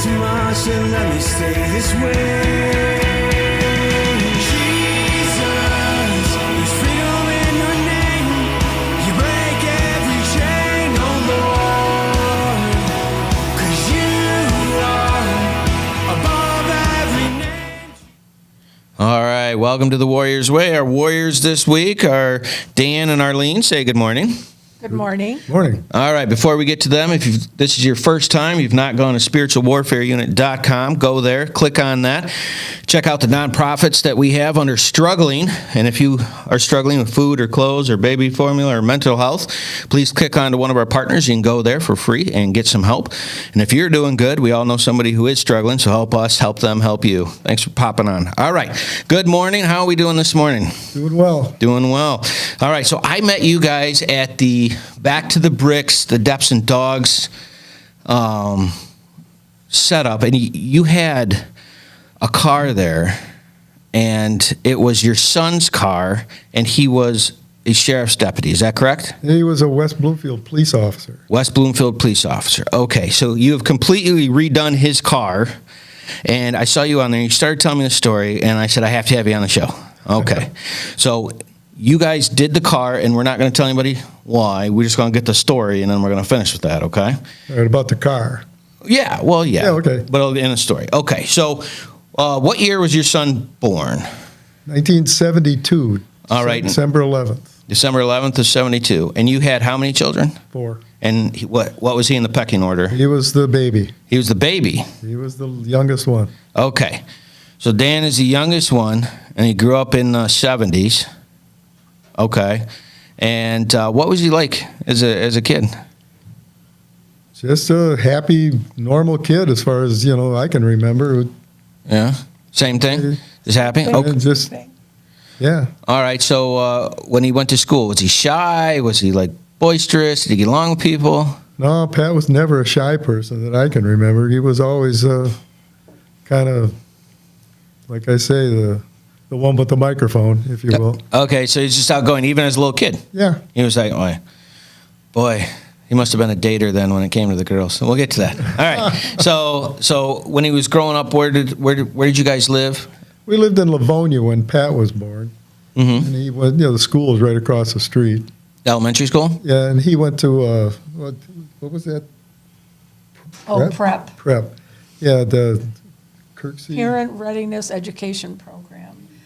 too much to let me stay this way. Jesus, there's freedom in your name. You break every chain, oh Lord. 'Cause you are above every name. All right, welcome to the Warriors Way. Our Warriors this week are Dan and Arlene. Say good morning. Good morning. Morning. All right, before we get to them, if this is your first time, you've not gone to spiritualwarfareunit.com, go there, click on that. Check out the nonprofits that we have under struggling. And if you are struggling with food or clothes or baby formula or mental health, please click on to one of our partners. You can go there for free and get some help. And if you're doing good, we all know somebody who is struggling, so help us, help them, help you. Thanks for popping on. All right, good morning. How are we doing this morning? Doing well. Doing well. All right, so I met you guys at the Back to the Bricks, the Deps and Dogs setup, and you had a car there, and it was your son's car, and he was a sheriff's deputy. Is that correct? He was a West Bloomfield police officer. West Bloomfield police officer. Okay, so you have completely redone his car, and I saw you on there. You started telling me the story, and I said, I have to have you on the show. Okay, so you guys did the car, and we're not going to tell anybody why. We're just going to get the story, and then we're going to finish with that, okay? All right, about the car. Yeah, well, yeah. Yeah, okay. But it'll be in the story. Okay, so what year was your son born? 1972. All right. December 11th. December 11th of 72. And you had how many children? 4. And what was he in the pecking order? He was the baby. He was the baby. He was the youngest one. Okay. So Dan is the youngest one, and he grew up in the 70s. Okay. And what was he like as a kid? Just a happy, normal kid as far as, I can remember. Yeah. Same thing? Just happy? And Okay. just, yeah. All right. So when he went to school, was he shy? Was he like boisterous? Did he get along with people? No, Pat was never a shy person that I can remember. He was always kind of, like I say, the one with the microphone, if you will. Okay, so he's just outgoing, even as a little kid. Yeah. He was like, oh, boy, he must have been a dater then when it came to the girls. We'll get to that. All right. So when he was growing up, where did you guys live? We lived in Livonia when Pat was born. Mm-hmm. And he was, the school was right across the street. Elementary school? Yeah, and he went to, what was that? Oh, prep. Prep. Yeah, the Kirksey. Parent Readiness Education Program.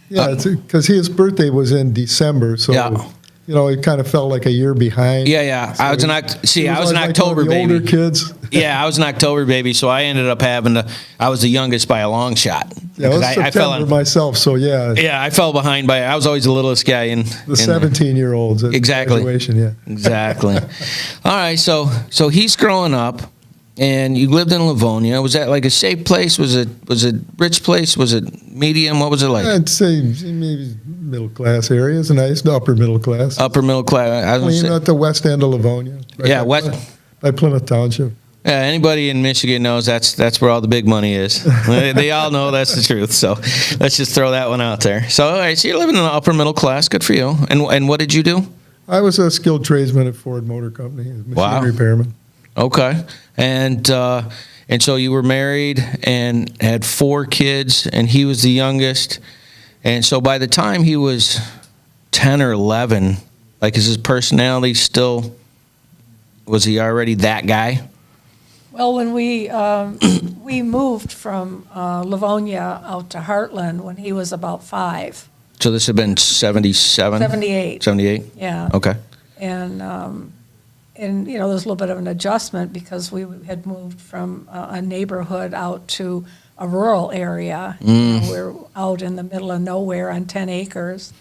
Yeah, because his birthday was in December, so, Yeah. It kind of felt like a year behind. Yeah. So I was an October the baby. older kids. Yeah, I was an October baby, so I ended up I was the youngest by a long shot. Yeah, it was September myself, so yeah. Yeah, I fell behind I was always the littlest guy in The 17-year-olds at Exactly. graduation, yeah. Exactly. All right, so he's growing up, and you lived in Livonia. Was that like a safe place? Was it rich place? Was it medium? What was it like? I'd say maybe middle-class areas, nice, upper middle class. Upper middle class. I was Clean gonna say, at the west end of Livonia. Right Yeah, by Plymouth Township. yeah, anybody in Michigan knows that's where all the big money is. They all know that's the truth. So let's just throw that one out there. So all right, so you're living in the upper middle class. Good for you. And what did you do? I was a skilled tradesman at Ford Motor Company, machine Wow. repairman. Okay. And so you were married and had 4 kids, and he was the youngest. And so by the time he was 10 or 11, is his personality still, was he already that guy? Well, when we moved from Livonia out to Heartland when he was about 5. So this had been 77? 78. 78? Yeah. Okay. And there was a little bit of an adjustment because we had moved from a neighborhood out to a rural area. We're out in the middle of nowhere on 10 acres.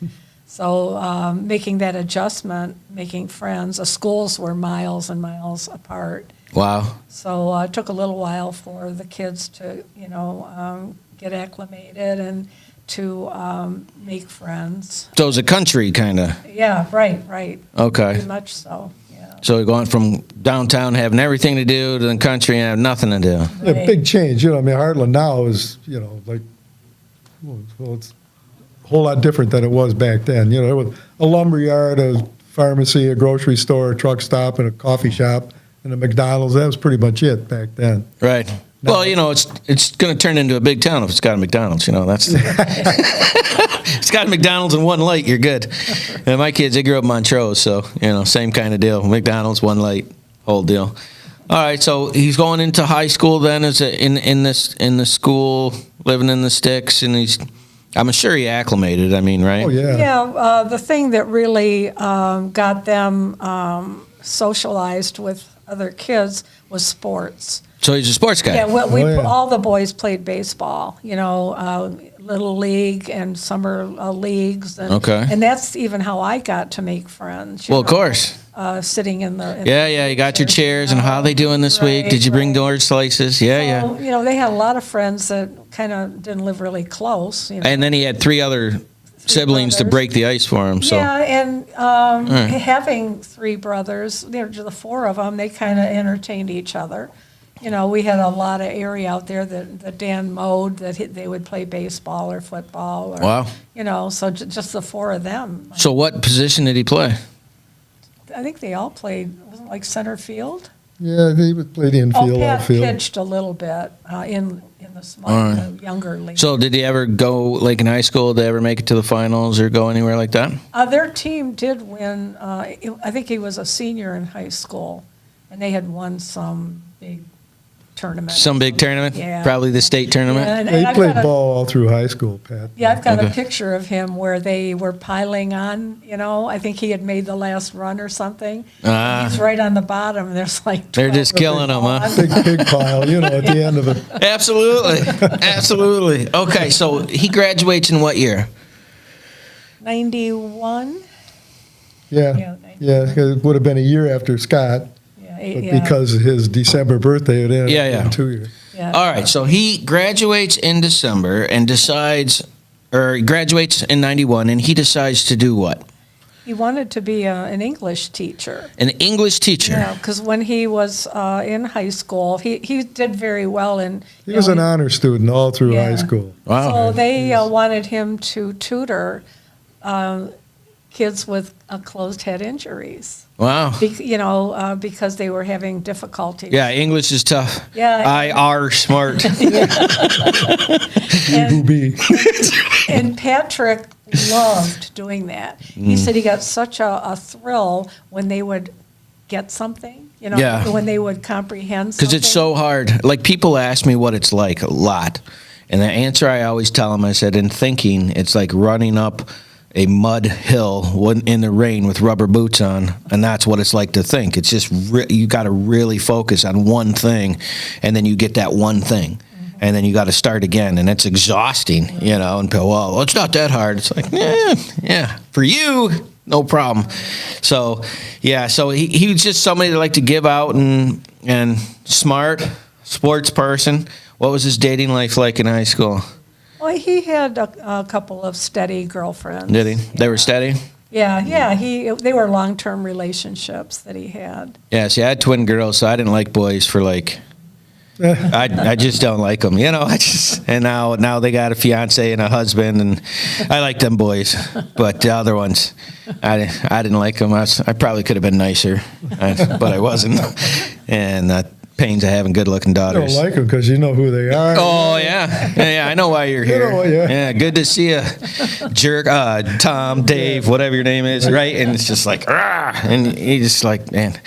So making that adjustment, making friends, the schools were miles and miles apart. Wow. So it took a little while for the kids to, get acclimated and to make friends. So it was a country kind of. Yeah, right. Okay. Pretty much so, yeah. So you're going from downtown having everything to do to the country and have nothing to do. Yeah, big change. Heartland now is, it's a whole lot different than it was back then. There was a lumber yard, a pharmacy, a grocery store, a truck stop, and a coffee shop, and a McDonald's. That was pretty much it back then. Right. Well, it's going to turn into a big town if it's got a McDonald's. That's it's got a McDonald's and one light. You're good. And my kids, they grew up in Montrose, so same kind of deal. McDonald's, one light, whole deal. All right, so he's going into high school then, in the school, living in the sticks, and I'm sure he acclimated. I mean, right? Oh yeah. Yeah, the thing that really got them socialized with other kids was sports. So he's a sports guy. Yeah, well, yeah. all the boys played baseball, little league and summer leagues. And, Okay. And that's even how I got to make friends. Well, of course. Sitting in the... Yeah, you got your chairs, and how are they doing this week? Did you bring orange slices? Yeah. So, they had a lot of friends that kind of didn't live really close. And then he had three other siblings to brothers. break the ice for him. So Yeah, and having three brothers, the four of them, they kind of entertained each other. We had a lot of area out there that Dan mowed, that they would play baseball or football. Or, Wow. So just the four of them. So what position did he play? I think they all played, wasn't it like center field? Yeah, they would play the infield, Pat outfield. pitched a little bit in the small, All right. the younger league. So did he ever go, like in high school, did they ever make it to the finals or go anywhere like that? Their team did win. I think he was a senior in high school, and they had won some big tournament. Some big tournament? Yeah. Probably the state tournament? And He I've played got a- ball all through high school, Pat. Yeah, I've got Okay. a picture of him where they were piling on, I think he had made the last run or something. He's right on the bottom, and there's like 12 They're just of them killing him, huh? on. Big pile, at the end of it. Absolutely. Okay, so he graduates in what year? 91? Yeah, Yeah, yeah, 'cause it would have been a year after Scott, Yeah, but yeah, because of his December birthday, it ended Yeah, yeah. in 2 years. yeah. All right, so he graduates in December and he graduates in 91, and he decides to do what? He wanted to be an English teacher. An English teacher. Yeah, because when he was in high school, he did very well in. He was an honor student all through Yeah. high school. Wow. So they wanted him to tutor kids with closed head injuries. Wow. Because they were having difficulty. Yeah, English is tough. Yeah. I are smart. And, B. and Patrick loved doing that. He said he got such a thrill when they would get something, Yeah. when they would comprehend something. Because it's so hard. Like, people ask me what it's like a lot. And the answer I always tell them, I said, in thinking, it's like running up a mud hill in the rain with rubber boots on, and that's what it's like to think. It's just you got to really focus on one thing, and then you get that one thing, and then you got to start again, and it's exhausting, and people, well, it's not that hard. It's like, yeah, for you, no problem. So, yeah, so he was just somebody that liked to give out and smart, sports person. What was his dating life like in high school? Well, he had a couple of steady girlfriends. Did he? They were steady? Yeah. They were long-term relationships that he had. Yeah, see, I had twin girls, so I didn't like boys for I just don't like them, and now they got a fiance and a husband, and I like them boys, but the other ones, I didn't like them. I probably could have been nicer, but I wasn't, and pains of having good-looking I don't daughters. like them because you know who they are. Oh, yeah, I know why you're here. Yeah. Good to see you, jerk, Tom, Dave, whatever your name is, right? And it's just like, "Rah!" And you just like, man,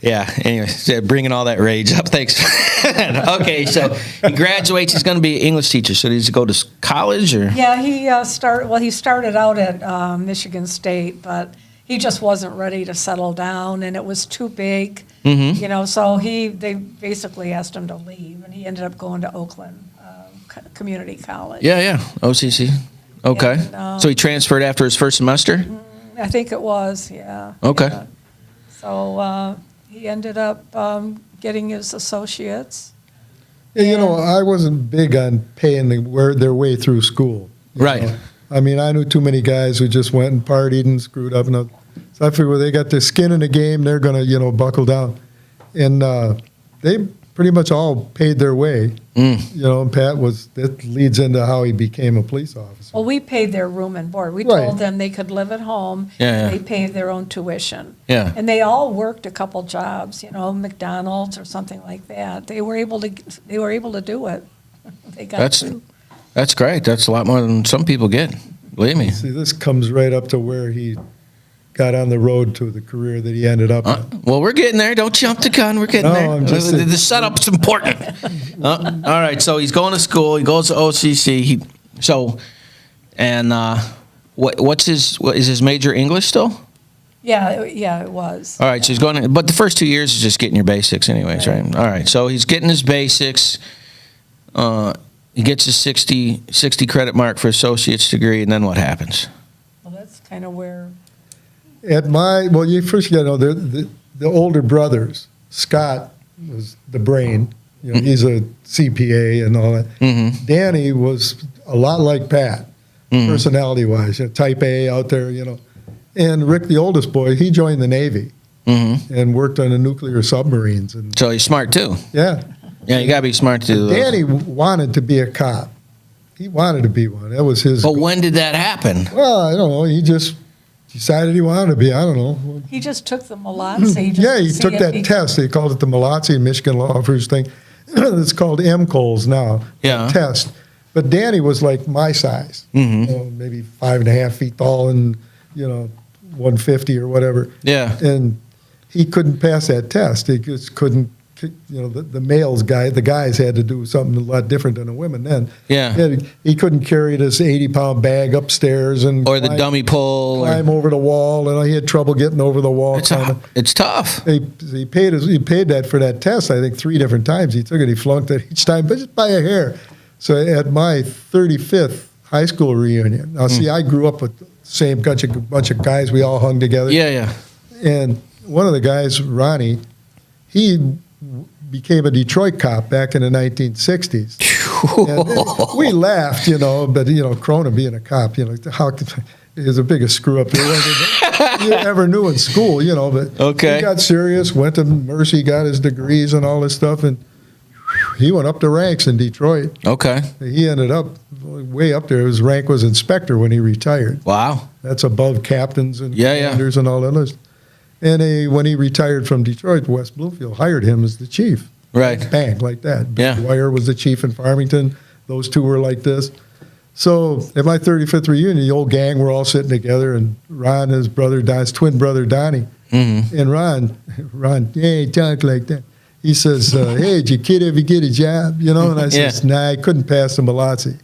yeah. Anyway, so bringing all that rage up. Thanks. Okay, so he graduates. He's going to be an English teacher. So does he go to college or? Yeah, he started out at Michigan State, but he just wasn't ready to settle down, and it was too big. So they basically asked him to leave, and he ended up going to Oakland Community College. Yeah, OCC. Okay. And, So he transferred after his first semester? I think it was, yeah. Okay. Yeah. So he ended up getting his associates. Yeah, I wasn't big on paying their way through school. you Right. know. I mean, I knew too many guys who just went and partied and screwed up. So I figured, well, they got their skin in the game, they're going to, buckle down. And they pretty much all paid their way. Mm. You know, and that leads into how he became a police officer. Well, we paid their room and board. We Right. told them they could live at home. Yeah, and yeah. they paid their own tuition. Yeah. And they all worked a couple jobs, McDonald's or something like that. They were able to do it. They got through. That's great. That's a lot more than some people get. Believe me. See, this comes right up to where he got on the road to the career that he ended up in. Well, we're getting there. Don't jump the gun. We're getting No, there. I'm just The setup's important. All right. So he's going to school. He goes to OCC. Is his major English still? Yeah, it was. All right. So he's going to, but the first 2 years is just getting your basics anyways, right? All right. So he's getting his basics. He gets his 60 credit mark for associate's degree, and then what happens? Well, that's kind of where, You first got to know the older brothers. Scott was the brain. He's a CPA and all that. Mm-hmm. Danny was a lot like Pat, personality-wise. Type A out there, And Rick, the oldest boy, he joined the Navy and worked on the nuclear submarines. And So he's smart too. yeah. Yeah, you gotta be smart to do those. Danny wanted to be a cop. He wanted to be one. That was his. But when did that happen? Well, I don't know. He just decided he wanted to be. I don't know. he just took the Malazzi. Yeah, he took that test. They called it the Malazzi Michigan Law Officers thing. It's called MCOLS now. Yeah. Test. But Danny was like my size, maybe 5.5 feet tall and 150 or whatever. Yeah. And he couldn't pass that test. He just couldn't. The guys had to do something a lot different than the women then. Yeah. He couldn't carry this 80-pound bag upstairs and Or the dummy pull. climb over the wall, and he had trouble getting over the wall. It's tough. He paid that for that test, I think, 3 different times. He took it, he flunked it each time, but just by a hair. So at my 35th high school reunion, now see, I grew up with the same bunch of guys. We all hung together. Yeah. And one of the guys, Ronnie, he became a Detroit cop back in the 1960s. And we laughed, but, Cronin being a cop, how could, he was the biggest screw up you ever knew in school, but Okay. he got serious, went to Mercy, got his degrees and all this stuff, and he went up the ranks in Detroit. Okay. He ended up way up there. His rank was inspector when he retired. Wow. That's above captains and Yeah. commanders and all that list. And when he retired from Detroit, West Bloomfield hired him as the chief. Right. Bang, like that. Yeah. Dwyer was the chief in Farmington. Those two were like this. So at my 35th reunion, the old gang were all sitting together, and Ron, his twin brother Donnie, and Ron, hey, talk like that. He says, hey, did your kid ever get a job? And I says, nah, I couldn't pass the Malazzi.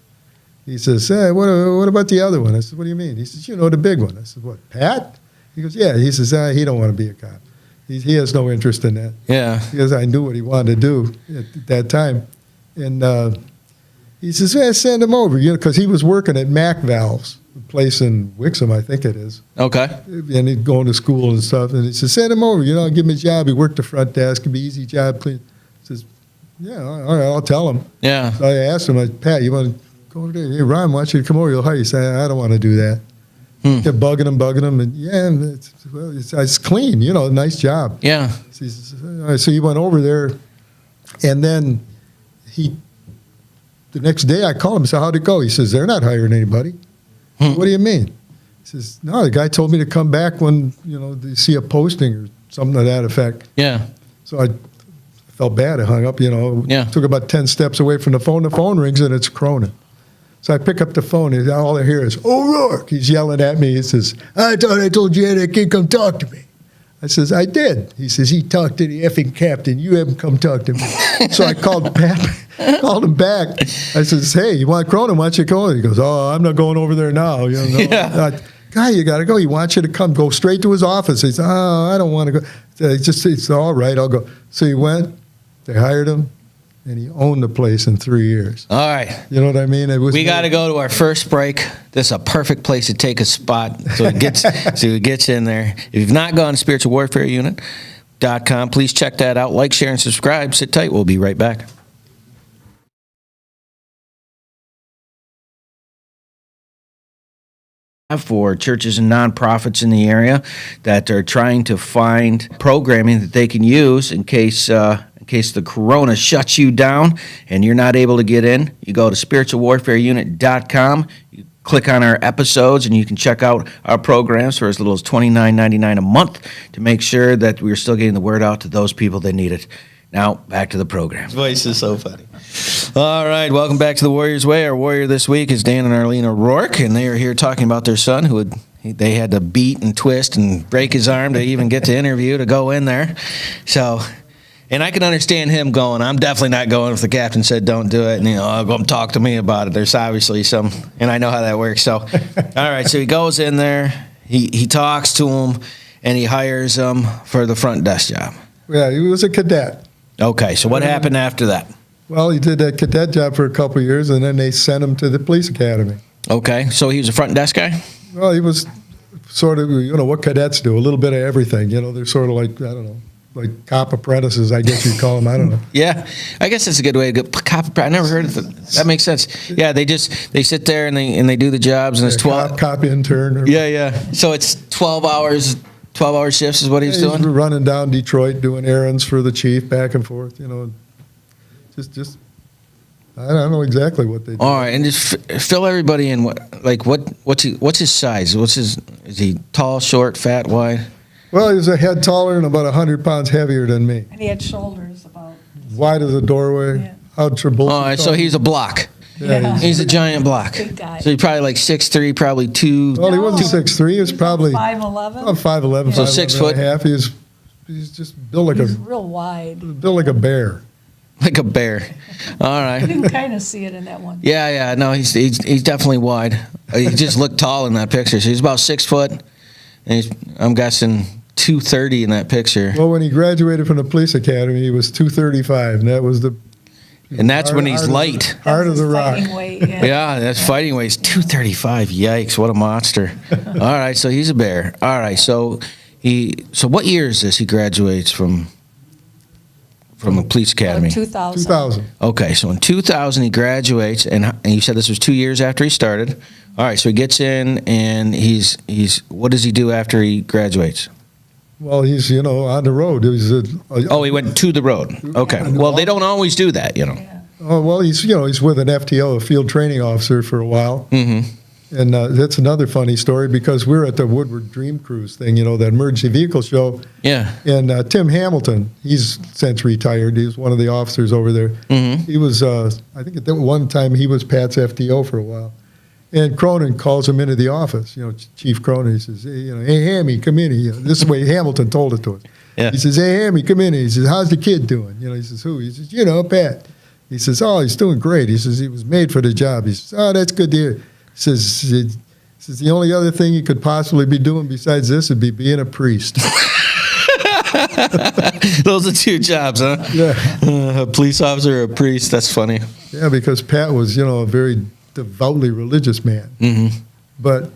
He says, hey, what about the other one? I said, what do you mean? He says, the big one. I said, what, Pat? He goes, yeah. He says, he don't want to be a cop. He has no interest in that. Yeah. Because I knew what he wanted to do at that time. And he says, send him over, because he was working at Mac Valves, a place in Wixom, I think it is. Okay. And he'd going to school and stuff. And he says, send him over, I'll give him a job. He worked the front desk. It'd be easy job, clean. He says, yeah, all right, I'll tell him. Yeah. So I asked him, Pat, you want to go over there? Hey, Ron wants you to come over. He'll hire you. He said, I don't want to do that. Kept bugging him, and it's clean, nice job. Yeah. So he went over there, and then the next day I called him and said, how'd it go? He says, they're not hiring anybody. What do you mean? He says, no, the guy told me to come back when, they see a posting or something to that effect. Yeah. So I felt bad. I hung up, Yeah. Took about 10 steps away from the phone. The phone rings, and it's Cronin. So I pick up the phone, and all I hear is, O'Rourke. He's yelling at me. He says, I thought I told you that kid come talk to me. I says, I did. He says, he talked to the effing captain. You haven't come talk to me. So I called him back. I says, hey, you want Cronin? Why don't you go? He goes, oh, I'm not going over there now. Yeah. Guy, you got to go. He wants you to come. Go straight to his office. He says, oh, I don't want to go. It's all right, I'll go. So he went. They hired him. And he owned the place in 3 years. All right. You know what I mean? We got to go to our first break. This is a perfect place to take a spot so it gets in there. If you've not gone to spiritualwarfareunit.com, please check that out. Like, share, and subscribe. Sit tight. We'll be right back. For churches and nonprofits in the area that are trying to find programming that they can use in case case the corona shuts you down and you're not able to get in, you go to spiritualwarfareunit.com. You click on our episodes, and you can check out our programs for as little as $29.99 a month to make sure that we're still getting the word out to those people that need it. Now, back to the program. His voice is so funny. All right, welcome back to the Warriors Way. Our warrior this week is Dan and Arlene O'Rourke, and they are here talking about their son they had to beat and twist and break his arm to even get to interview to go in there. So, and I can understand him going, I'm definitely not going if the captain said don't do it, and I'll go talk to me about it. There's obviously some, and I know how that works. So, all right, so he goes in there, he talks to him, and he hires him for the front desk job. Yeah, he was a cadet. Okay, so what happened after that? Well, he did that cadet job for a couple of years, and then they sent him to the police academy. Okay, so he was a front desk guy? Well, he was sort of, what cadets do, a little bit of everything. They're sort of like, I don't know, like cop apprentices, I guess you'd call them. I don't know. Yeah, I guess that's a good way to go. Cop apprentice. I never heard of it. That makes sense. Yeah, they sit there and they do the jobs, and it's 12. Cop intern. Yeah. So it's 12 hours. 12-hour shifts is what he's doing? He's running down Detroit, doing errands for the chief, back and forth, just I don't know exactly what they do. All right, and just fill everybody in. What's his size? Is he tall, short, fat, wide? Well, he was a head taller and about 100 pounds heavier than me. And he had shoulders about. Wide as a doorway. Yeah. How Travolta. All right, so he's a block. Yeah. He's a giant block. Big guy. So he's probably like 6'3", probably 2. Well, he wasn't 6'3". He was probably 5'11". 5'11", So 5'11 6 and a foot. half. He's just built like He's real wide. a bear. Like a bear. All right. You can kind of see it in that one. Yeah. No, he's definitely wide. He just looked tall in that picture. So he's about 6 foot, and I'm guessing 230 in that picture. Well, when he graduated from the police academy, he was 235, and that was the. And that's when he's light. Heart of the rock. Fighting weight, Yeah, that's fighting weight. He's 235. Yikes! What a monster. All right, so he's a bear. All right, so what year is this? He graduates from the police academy. 2000. 2000. Okay, so in 2000 he graduates, and you said this was 2 years after he started. All right, so he gets in, and he's what does he do after he graduates? Well, he's on the road. He went to the road. Okay. Well, they don't always do that, Yeah. Oh, well, he's with an FTO, a field training officer, for a while. Mm-hmm. And that's another funny story, because we were at the Woodward Dream Cruise thing, that emergency vehicle show. Yeah. And Tim Hamilton, he's since retired. He was one of the officers over there. Mm-hmm. He was, I think at that one time, he was Pat's FTO for a while. And Cronin calls him into the office, Chief Cronin. He says, hey, Hammy, come in here. This is the way Hamilton told it to us. Yeah. He says, hey, Hammy, come in here. He says, how's the kid doing? He says, who? He says, Pat. He says, oh, he's doing great. He says, he was made for the job. He says, oh, that's good to hear. He says, the only other thing he could possibly be doing besides this would be being a priest. Those are 2 jobs, huh? Yeah. A police officer or a priest. That's funny. Yeah, because Pat was, a very devoutly religious man. Mm-hmm. But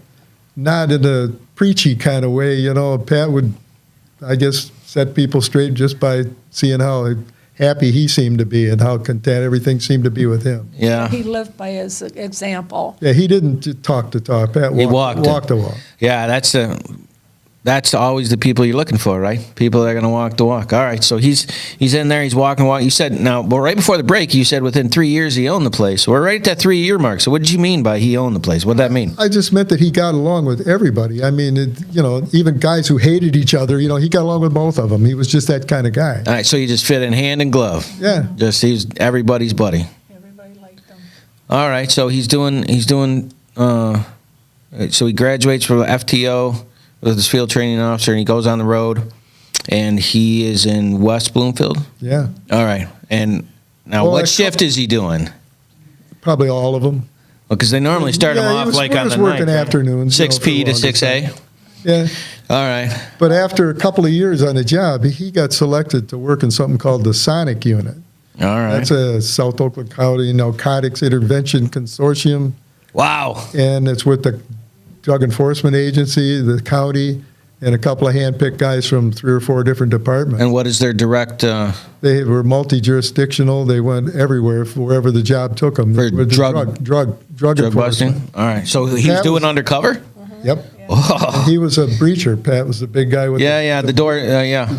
not in a preachy kind of way. Pat would, I guess, set people straight just by seeing how happy he seemed to be and how content everything seemed to be with him. Yeah. He lived by his example. Yeah, he didn't talk to talk. Pat walked the walk. Yeah, that's always the people you're looking for, right? People that are going to walk the walk. All right, so he's in there, he's walking. You said, right before the break, you said within 3 years he owned the place. We're right at that 3-year mark. So what did you mean by he owned the place? What did that mean? I just meant that he got along with everybody. I mean, even guys who hated each other, he got along with both of them. He was just that kind of guy. All right, so you just fit in hand and glove. Yeah. He's everybody's buddy. Everybody liked him. All right, so so he graduates from FTO with his field training officer, and he goes on the road, and he is in West Bloomfield? Yeah. All right. And now what shift is he doing? Probably all of them. Because they normally start him off on the working night. afternoons. 6P to 6A? Yeah. All right. But after a couple of years on the job, he got selected to work in something called the Sonic Unit. All right. That's a South Oakland County Narcotics Intervention Consortium. Wow. And it's with the Drug Enforcement Agency, the county, and a couple of hand-picked guys from 3 or 4 different departments. And what is their direct... They were multi-jurisdictional. They went everywhere, wherever the job took them. For drug enforcement. busting? All right. So he's doing undercover? Yep. Oh. He was a breacher. Pat was the big guy with The door,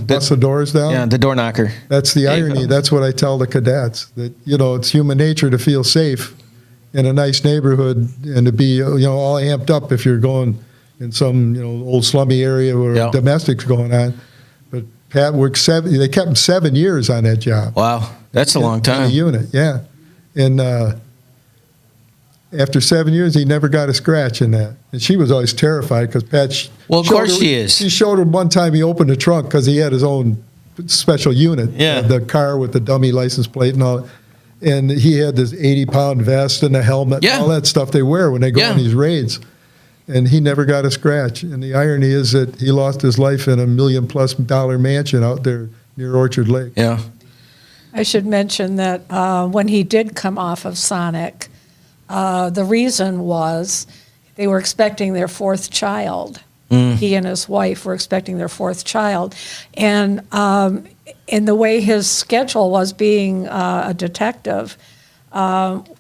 bust the doors down. Yeah, the door knocker. That's the irony. That's what I tell the cadets, that, it's human nature to feel safe in a nice neighborhood and to be, all amped up if you're going in some, old slummy area where domestics going on. But Pat worked they kept him 7 years on that job. Wow. That's a long time. In the unit, yeah. And after 7 years, he never got a scratch in that. And she was always terrified because Pat. Well, of course she is. She showed him one time he opened the trunk because he had his own special unit. Yeah. The car with the dummy license plate and all. And he had this 80-pound vest and a helmet and all that stuff they wear when they go on these raids. And he never got a scratch. And the irony is that he lost his life in $1 million+ mansion out there near Orchard Lake. Yeah. I should mention that when he did come off of Sonic, the reason was they were expecting their fourth child. He and his wife were expecting their fourth child. And in the way his schedule was, being a detective,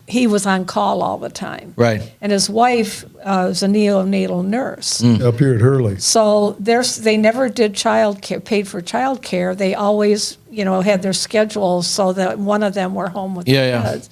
he was on call all the time. Right. And his wife was a neonatal nurse. Up here at Hurley. So they never did paid for child care. They always, had their schedules so that one of them were home with the kids.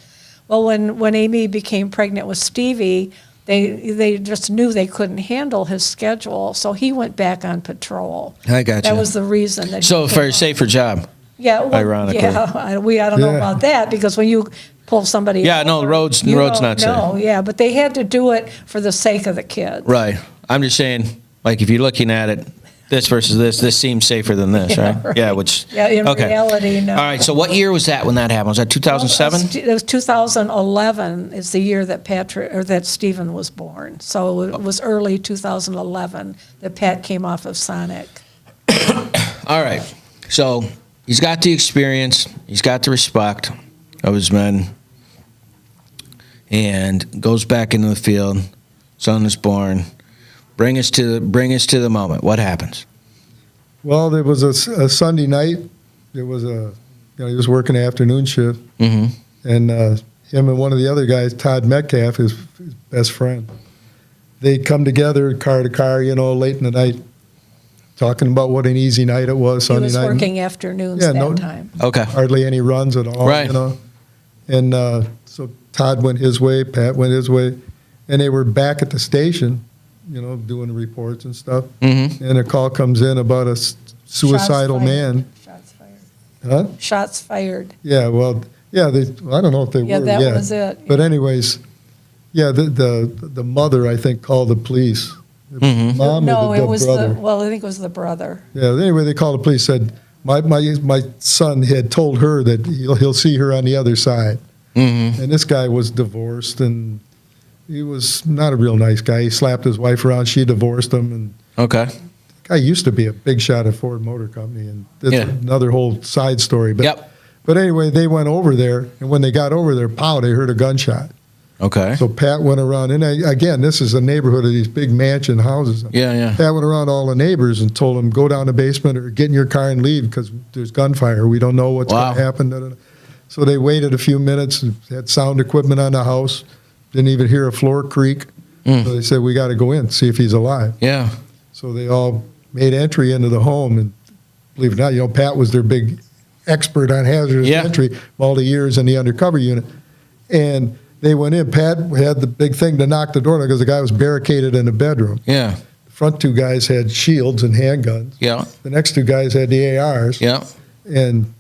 Well, when Amy became pregnant with Stevie, they just knew they couldn't handle his schedule, so he went back on patrol. I got you. That was the reason that. So for a safer job. Yeah. Well, ironically. Yeah. I don't know about that, because when you pull somebody. Yeah. No, the road's not safe. No. Yeah, but they had to do it for the sake of the kids. Right. I'm just saying, like, if you're looking at it, this versus this seems safer than this, right? Right. Yeah. Which. Yeah. In reality, no. All right. So what year was that when that happened? Was that 2007? It was 2011 is the year that that Stephen was born. So it was early 2011 that Pat came off of Sonic. All right. So he's got the experience. He's got the respect of his men, and goes back into the field. Son is born. Bring us to the moment. What happens? Well, there was a Sunday night. It was he was working the afternoon shift, and him and one of the other guys, Todd Metcalf, his best friend, they'd come together car to car, late in the night, talking about what an easy night it was. Sunday night. He was working afternoons that time. Okay. Hardly any runs at all. Right. And so Todd went his way, Pat went his way, and they were back at the station, doing reports and stuff. Mm-hmm. And a call comes in about a suicidal man. Shots fired. Huh? Shots fired. Yeah, well, I don't know if they were. Yeah, that was it. But anyways, the mother, I think, called the police. Mm-hmm. Mom No, or it the was brother? I think it was the brother. Yeah, anyway, they called the police, said, my son had told her that he'll see her on the other side. Mm-hmm. And this guy was divorced, and he was not a real nice guy. He slapped his wife around. She divorced him. And Okay. the guy used to be a big shot at Ford Motor Company, and that's Yeah. another whole side story. But, Yep. But anyway, they went over there, and when they got over there, pow, they heard a gunshot. Okay. So Pat went around, and again, this is a neighborhood of these big mansion houses. Yeah. Pat went around all the neighbors and told them, go down the basement or get in your car and leave because there's gunfire. We don't know what's Wow. going to happen. Da, da, da. So they waited a few minutes and had sound equipment on the house. Didn't even hear a floor creak. So they said, we got to go in, see if he's alive. Yeah. So they all made entry into the home. And believe it or not, Pat was their big expert on hazardous entry all the years in the undercover unit. And they went in. Pat had the big thing to knock the door down because the guy was barricaded in the bedroom. Yeah. The front two guys had shields and handguns. Yeah. The next two guys had the ARs. Yeah. And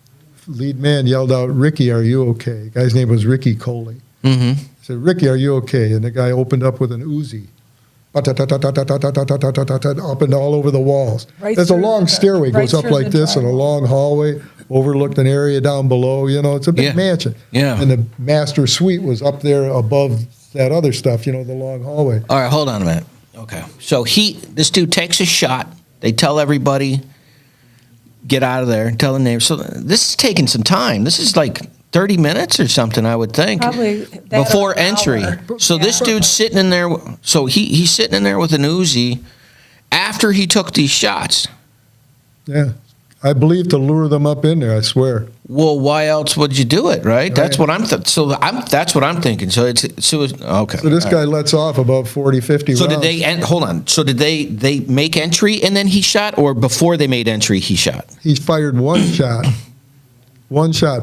lead man yelled out, Ricky, are you okay? The guy's name was Ricky Coley. Mm-hmm. He said, Ricky, are you okay? And the guy opened up with an Uzi. Up and all over the walls. Right There's a through long the- stairway, right goes up through like the this, and a drywall. long hallway, overlooked an area down below. It's a big Yeah. mansion. Yeah. And the master suite was up there above that other stuff, the long hallway. All right, hold on a minute. Okay. So this dude takes a shot. They tell everybody, get out of there, tell the neighbors. So this is taking some time. This is like 30 minutes or something, I would think. Probably that before or an entry. hour. So Yeah. this dude's sitting in there. So he's sitting in there with an Uzi after he took these shots. Yeah. I believe to lure them up in there, I swear. Well, why else would you do it, right? That's what I'm that's what I'm thinking. So it's okay. So this guy lets off about 40, 50 So rounds. did they hold on? So did they make entry and then he shot, or before they made entry he shot? He fired one shot,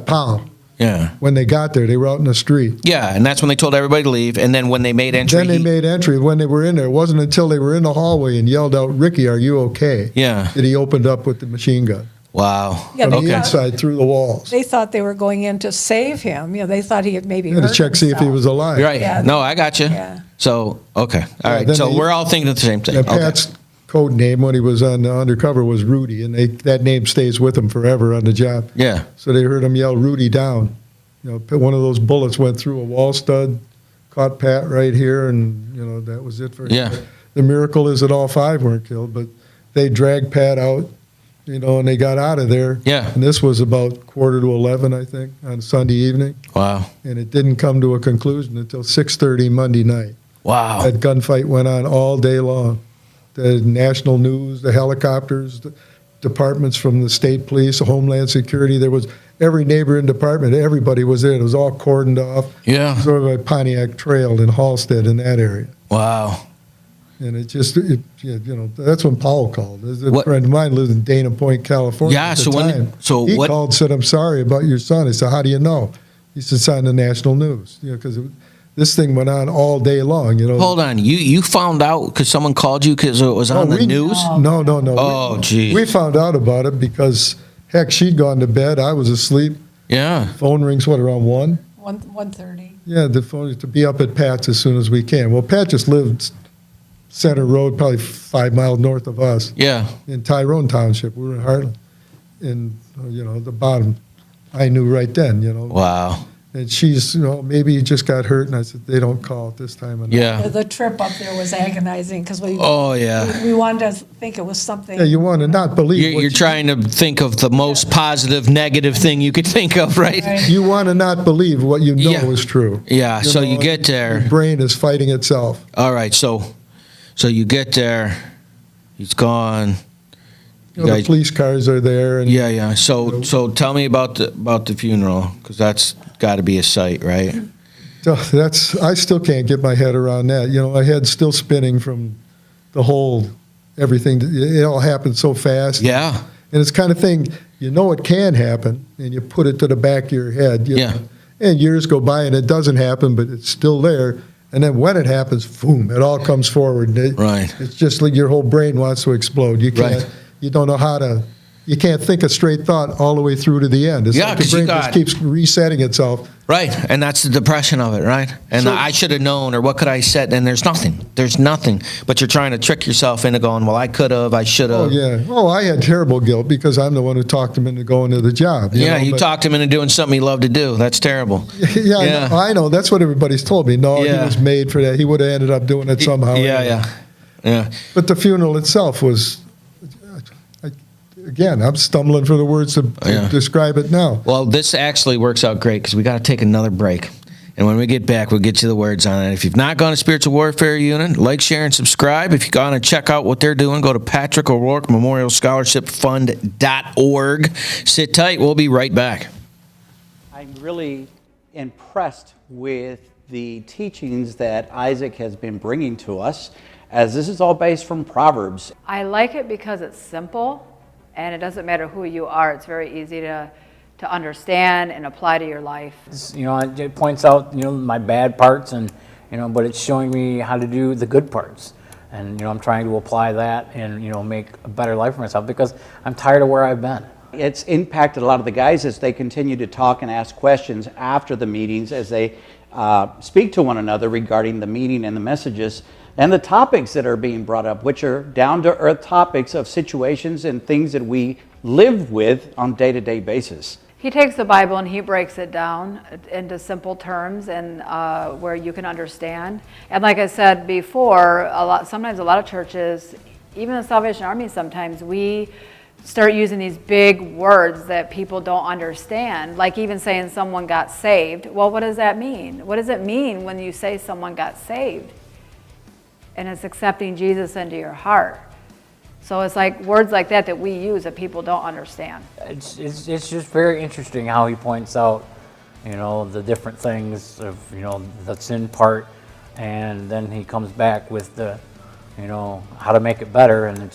pow. Yeah. When they got there, they were out in the street. Yeah, and that's when they told everybody to leave. And then when they made entry, Then they made entry. When they were in there, it wasn't until they were in the hallway and yelled out, "Ricky, are you okay?" Yeah. That he opened up with the machine gun Wow. Yeah, from they the thought- inside through the walls. They thought they were going in to save him. They thought he had maybe Had hurt to check see if he himself. was alive. Right. Yeah. No, I got you. Yeah. So okay. All right. then So they- we're all thinking of the same thing. And Okay. Pat's code name when he was on the undercover was Rudy, and that name stays with him forever on the job. Yeah. So they heard him yell Rudy down. One of those bullets went through a wall stud, caught Pat right here, and that was it for him. Yeah. The miracle is that all 5 weren't killed, but they dragged Pat out, and they got out of there. Yeah. And this was about 10:45, I think, on Sunday evening, Wow. and it didn't come to a conclusion until 6:30 Monday night. Wow. That gunfight went on all day long. The national news, the helicopters, the departments from the state police, the Homeland Security. There was every neighboring department. Everybody was there. It was all cordoned off. Yeah. Sort of a Pontiac Trail in Halstead in that area. Wow. And that's when Powell called. A What- friend of mine lived in Dana Point, California. Yeah, at the so when- time. so he what- called, said, "I'm sorry about your son." I said, "How do you know?" He said, "It's on the national news." Because this thing went on all day long. Hold on. You found out because someone called you because it was on the news? No. Oh, geez. We found out about it because, heck, she'd gone to bed. I was asleep. Yeah. Phone rings, around 1? 1:30. Yeah, the phone is to be up at Pat's as soon as we can. Well, Pat just lived Center Road, probably 5 miles north of us Yeah. in Tyrone Township. We were in Hartland. And, the bottom, I knew right then, Wow. And she's, maybe he just got hurt. And I said, they don't call at this time of night. Yeah. The trip up there was agonizing because Oh, yeah. we wanted to think it was something. Yeah, you want to not believe You're, what you're trying to think of the most positive, negative thing you could think of, right? Right. You want to not believe what you know Yeah. is true. Yeah. So you get there. Your brain is fighting itself. All right. So you get there. He's gone. You The guys- police cars are there. And Yeah. So tell me about the funeral, because that's got to be a sight, right? So I still can't get my head around that. My head's still spinning from the whole everything. It all happened so fast. Yeah. And it's kind of thing, it can happen, and you put it to the back of your head. Yeah. And years go by, and it doesn't happen, but it's still there. And then when it happens, boom, it all comes forward. And Right. It's just like your whole brain wants to explode. You can't. Right. You don't know how to. You can't think a straight thought all the way through to the end. It's Yeah, like the 'cause you brain got- just keeps resetting itself. Right. And that's the depression of it, right? And So- I should have known, or what could I said? And there's nothing. There's nothing. But you're trying to trick yourself into going, well, I could have, I should have. Oh yeah. Oh, I had terrible guilt because I'm the one who talked him into going to the job. Yeah, you but- talked him into doing something he loved to do. That's terrible. Yeah, Yeah. I know. That's what everybody's told me. No, Yeah. he was made for that. He would have ended up doing it somehow. Yeah. But the funeral itself was, again, I'm stumbling for the words to Yeah. describe it now. Well, this actually works out great because we got to take another break. And when we get back, we'll get you the words on it. If you've not gone to Spiritual Warfare Unit, like, share, and subscribe. If you've gone to check out what they're doing, go to Patrick O'Rourke Memorial Scholarship Fund.org. Sit tight. We'll be right back. I'm really impressed with the teachings that Isaac has been bringing to us, as this is all based from Proverbs. I like it because it's simple, and it doesn't matter who you are. It's very easy to understand and apply to your life. It points out, my bad parts, and but it's showing me how to do the good parts, and I'm trying to apply that and make a better life for myself because I'm tired of where I've been. It's impacted a lot of the guys as they continue to talk and ask questions after the meetings, as they speak to one another regarding the meeting and the messages and the topics that are being brought up, which are down-to-earth topics of situations and things that we live with on a day-to-day basis. He takes the Bible and he breaks it down into simple terms and where you can understand. And like I said before, sometimes a lot of churches, even the Salvation Army, sometimes we start using these big words that people don't understand, like even saying someone got saved. Well, what does that mean? What does it mean when you say someone got saved? And it's accepting Jesus into your heart. So it's like words like that we use that people don't understand. It's just very interesting how he points out, the different things of, the sin part, and then he comes back with the, how to make it better, and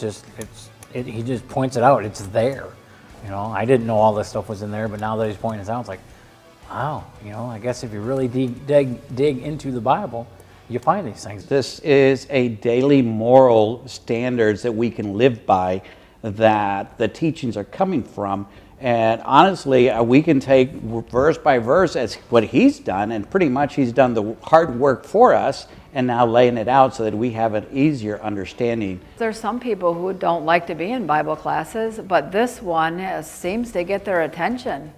he just points it out. It's there. I didn't know all this stuff was in there, but now that he's pointing it out, it's like, wow, I guess if you really dig into the Bible, you find these things. This is a daily moral standards that we can live by, that the teachings are coming from. And honestly, we can take verse by verse as what he's done, and pretty much he's done the hard work for us, and now laying it out so that we have an easier understanding. There's some people who don't like to be in Bible classes, but this one seems to get their attention.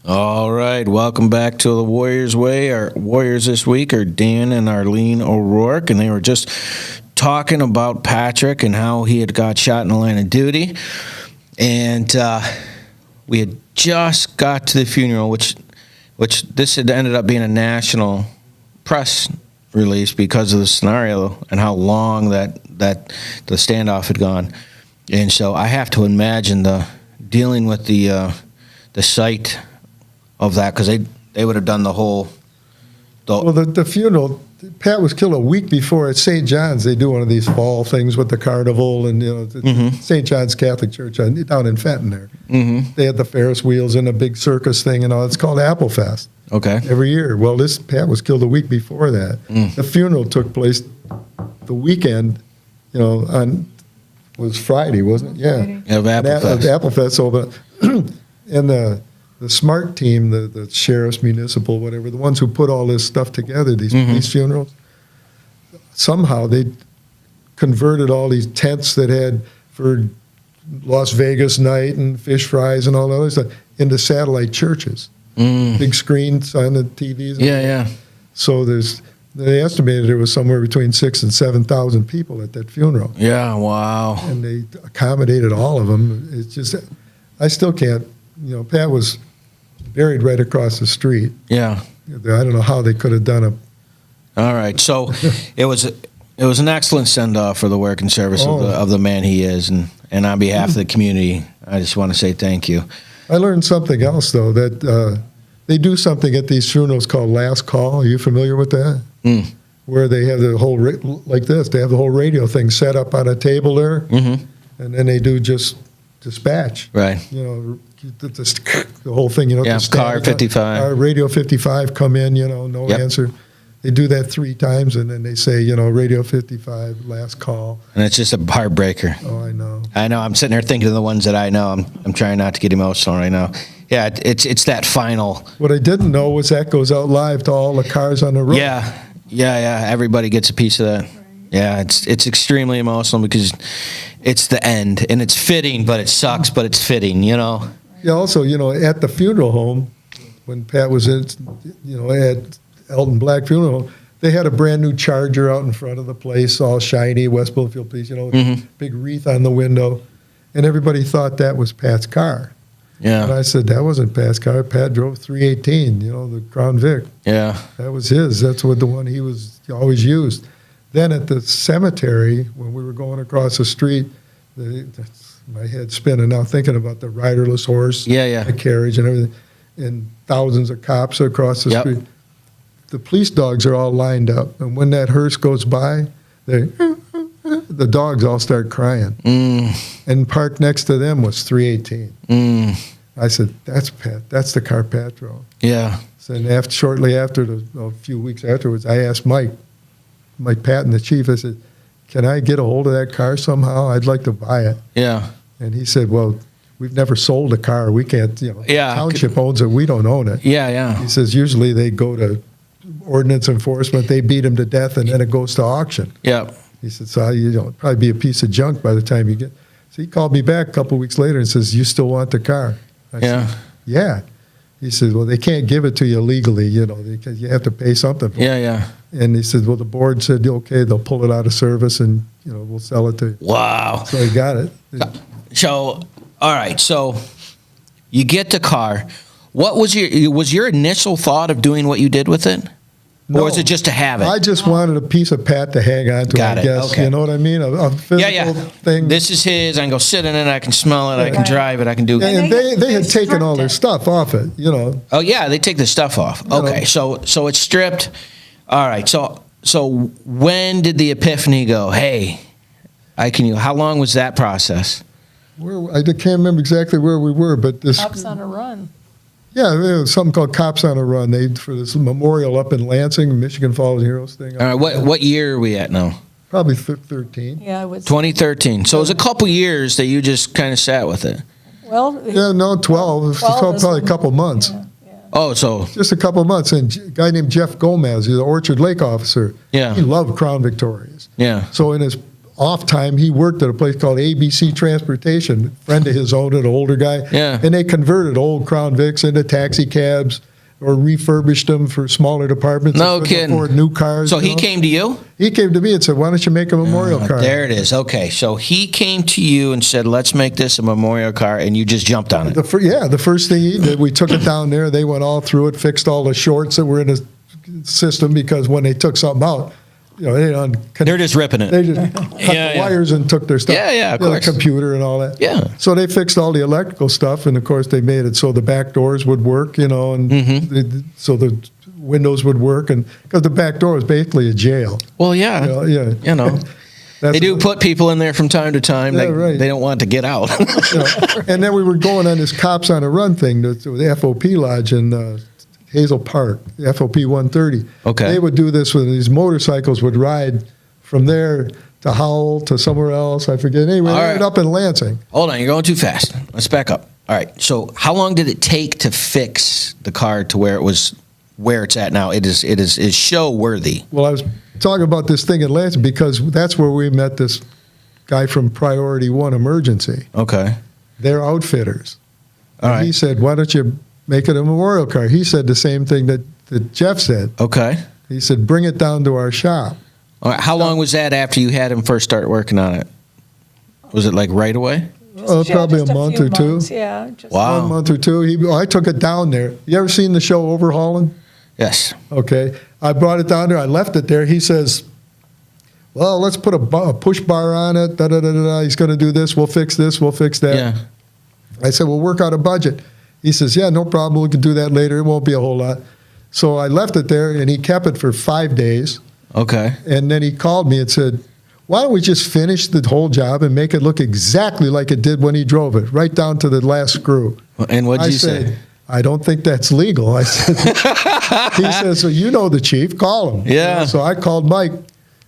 All right, welcome back to the Warriors Way. Our Warriors this week are Dan and Arlene O'Rourke, and they were just talking about Patrick and how he had got shot in the line of duty. And we had just got to the funeral, which this had ended up being a national press release because of the scenario and how long that the standoff had gone. And so I have to imagine dealing with the site of that, because they would have done the whole. Well, the funeral, Pat was killed a week before at St. John's. They do one of these fall things with the carnival, and St. John's Catholic Church down in Fenton there. Mm-hmm. They had the Ferris wheels and a big circus thing and all. It's called Apple Fest. Okay. Every year. Well, this Pat was killed a week before that. The funeral took place the weekend, was Friday, wasn't it? Yeah. Of Apple Fest. Apple Fest. So, and the SMART team, the sheriff's, municipal, whatever, the ones who put all this stuff together, these police funerals, somehow they converted all these tents that had for Las Vegas night and fish fries and all that other stuff into satellite churches. Big screens on the TVs. Yeah. So they estimated there was somewhere between 6,000 and 7,000 people at that funeral. Yeah, wow. And they accommodated all of them. It's just, I still can't, Pat was buried right across the street. Yeah. I don't know how they could have done it. All right. So it was an excellent send-off for the work and service of the man he is. And on behalf of the community, I just want to say thank you. I learned something else, though, that they do something at these funerals called last call. Are you familiar with that? Where they have the whole, like this, they have the whole radio thing set up on a table there, and then they do just dispatch. Right. The whole thing, Yeah, car 55. Radio 55 come in, no answer. They do that 3 times, and then they say, Radio 55, last call. And it's just a heartbreaker. Oh, I know. I know. I'm sitting there thinking of the ones that I know. I'm trying not to get emotional right now. Yeah, it's that final. What I didn't know was that goes out live to all the cars on the road. Yeah. Everybody gets a piece of that. Right. Yeah, it's extremely emotional because it's the end, and it's fitting, but it sucks, but it's fitting, Yeah, also, at the funeral home, when Pat was in, at Elton Black Funeral Home, they had a brand new Charger out in front of the place, all shiny, West Bloomfield Police, big wreath on the window, and everybody thought that was Pat's car. Yeah. And I said, that wasn't Pat's car. Pat drove 318, the Crown Vic. Yeah. That was his. That's what the one he always used. Then at the cemetery, when we were going across the street, my head spinning now thinking about the riderless horse, the carriage and everything, and thousands of cops across the street. The police dogs are all lined up, and when that hearse goes by, the dogs all start crying. And parked next to them was 318. I said, that's Pat. That's the car Pat drove. Yeah. So then shortly after, a few weeks afterwards, I asked Mike Patton, the chief, I said, can I get a hold of that car somehow? I'd like to buy it. Yeah. And he said, well, we've never sold a car. We can't, township owns it. We don't own it. Yeah. He says, usually they go to ordinance enforcement, they beat them to death, and then it goes to auction. Yeah. He said, so it'll probably be a piece of junk by the time you get. So he called me back a couple of weeks later and says, you still want the car? I said, yeah. He said, well, they can't give it to you legally, because you have to pay something for it. Yeah. And he said, well, the board said, okay, they'll pull it out of service and, we'll sell it to you. Wow. So he got it. So, all right. So you get the car. What was your initial thought of doing what you did with it? Or was it just to have it? I just wanted a piece of Pat to hang on to, Got I it. guess. Okay. You know what I mean? A physical thing. This is his. I can go sit in it. I can smell it. I can Right. drive it. I can do. and they had taken all their stripped it. stuff off it, you know. Oh yeah, they take the stuff off. Okay, so it's stripped. All right. So when did the epiphany go? Hey, I can. How long was that process? I can't remember exactly where we were, but this. Cops on a run. Yeah, there was something called Cops on a Run. They for this memorial up in Lansing, Michigan Falls Heroes thing. All right. What year are we at now? Probably 13. Yeah, I would. 2013. So it was a couple years that you just kind of sat with it. Well. Yeah, no, 12. It was 12 is probably a when- couple months. Yeah. Oh, so Just a couple months. And a guy named Jeff Gomez, he's an Orchard Lake officer. Yeah. He loved Crown Victorias. yeah. So in his off time, he worked at a place called ABC Transportation, a friend of his own, an older guy. Yeah. And they converted old Crown Vics into taxi cabs or refurbished them for smaller departments. No that couldn't kidding. afford new cars. So you he know? came to you? He came to me and said, why don't you make a memorial car? There it is. Okay, so he came to you and said, "Let's make this a memorial car," and you just jumped on it. The first thing he did, we took it down there. They went all through it, fixed all the shorts that were in the system because when they took something out, you know, They're just ripping it. they just cut Yeah, the yeah. wires and took their stuff. Yeah, of You know, course. the computer and all that. Yeah. So they fixed all the electrical stuff, and of course they made it so the back doors would work, you know, and Mm-hmm. so the windows would work, and because the back door was basically a jail. Well, yeah. You know, yeah. You know, That's they do what- put people in there from time to time. Yeah, They, right. they don't want to get out. you know. And then we were going on this Cops on a Run thing to the FOP Lodge in Hazel Park, the FOP 130. Okay. They would do this when these motorcycles would ride from there to Howell to somewhere else. I forget. Anyway, All they right. ended up in Lansing. Hold on, you're going too fast. Let's back up. All right. So, how long did it take to fix the car to where it's at now? It is show worthy. Well, I was talking about this thing in Lansing because that's where we met this guy from Priority One Emergency. Okay. They're outfitters. All And he right. said, why don't you make it a memorial car? He said the same thing that Jeff said. Okay. He said, bring it down to our shop. All right. How long was that after you had him first start working on it? Was it like right away? Oh, probably Just a month few or two. months, yeah. Just Wow. 1 month or two. I took it down there. You ever seen the show Overhauling? Yes. Okay. I brought it down there. I left it there. He says, well, let's put a push bar on it. Da, da, da, da, da. He's going to do this. We'll fix this. We'll fix that. Yeah. I said, we'll work out a budget. He says, yeah, no problem. We can do that later. It won't be a whole lot. So I left it there, and he kept it for 5 days. Okay. And then he called me and said, why don't we just finish the whole job and make it look exactly like it did when he drove it, right down to the last screw. And what did I you said, say? I don't think that's legal. I said, he says, so you know the chief, call him. Yeah. So I called Mike.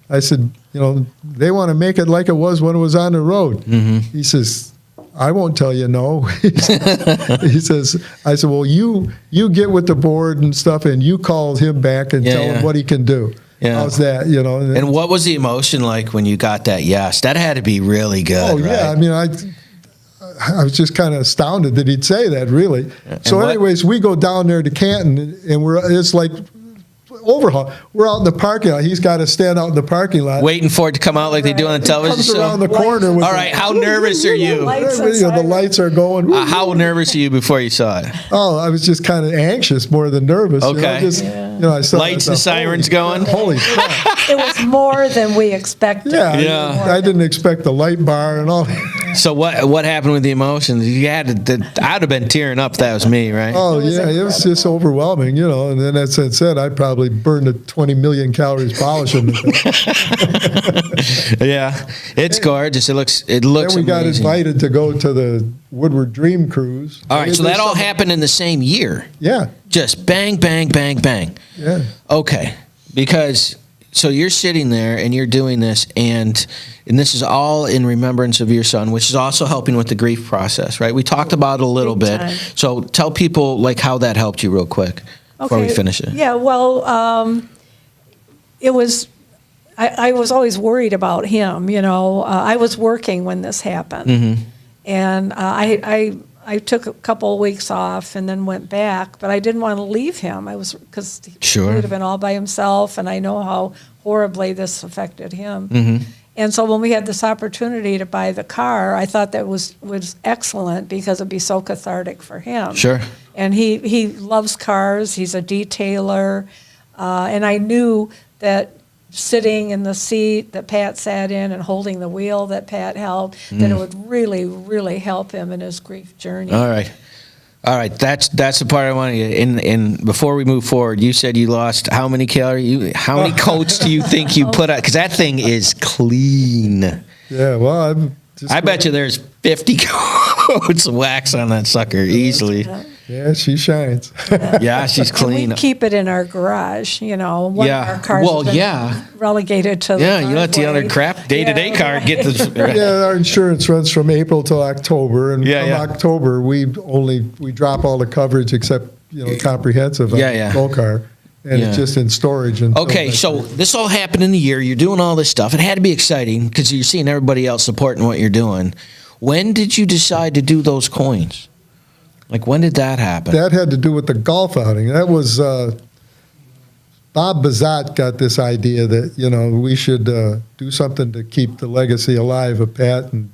I said, they want to make it like it was when it was on the road. Mm-hmm. He says, I won't tell you no. He says, I said, well, you get with the board and stuff, and you call him back and Yeah, tell yeah. him what he can do. Yeah. How's that? And what was the emotion like when you got that yes? That had to be really good. Oh yeah, right? I mean, I was just kind of astounded that he'd say that. Really. So, what- anyways, we go down there to Canton, and it's like overhaul. We're out in the parking lot. He's got to stand out in the parking lot. Waiting for it to come out like they do on the television Comes show. around the corner. With All right, how nervous are you? Lights The, the lights are going. How nervous are you before you saw it? Oh, I was just kind of anxious more than nervous. Okay. I saw Lights and sirens going. going? Holy crap! It was more than we expected. Yeah, Yeah. I didn't expect the light bar and all. So what happened with the emotions? You had to. I'd have been tearing up if that was me, right? Oh was yeah, it was just overwhelming, And then as I said, I probably burned 20 million calories polishing it. Yeah, it's gorgeous. It looks. It looks. Then we got amazing. invited to go to the Woodward Dream Cruise. All right, so There's that all some- happened in the same year. Yeah, Just bang, bang, bang, bang. yeah. Okay, because so you're sitting there and you're doing this, and this is all in remembrance of your son, which is also helping with the grief process, right? We talked about it a little Big bit. time. So tell people like how that helped you real quick before we finish it. Yeah, well, it was, I was always worried about him, I was working when this happened. Mm-hmm. And I took a couple of weeks off and then went back, but I didn't want to leave him. Because Sure. he would have been all by himself, and I know how horribly this affected him. Mm-hmm. And so when we had this opportunity to buy the car, I thought that was excellent because it'd be so cathartic for him. Sure. And he loves cars. He's a detailer. And I knew that sitting in the seat that Pat sat in and holding the wheel that Pat held, that it would really, really help him in his grief journey. All right. That's the part I want to get. And before we move forward, you said you lost how many calories? How many coats do you think you put out? Because that thing is clean. Yeah, well, I bet you there's 50 coats of wax on that sucker easily. Yeah, she shines. Yeah, she's clean. We keep it in our garage, one of our cars Well, has been relegated to the Yeah, you let the driveway. other crap day-to-day car get the... Yeah, our insurance runs from April till October, and Yeah, from yeah. October we drop all the coverage except comprehensive on the full car, and it's just in storage. Okay, so this all happened in a year. You're doing all this stuff. It had to be exciting because you're seeing everybody else supporting what you're doing. When did you decide to do those coins? Like, when did that happen? That had to do with the golf outing. That was Bob Bazat got this idea that we should do something to keep the legacy alive of Pat and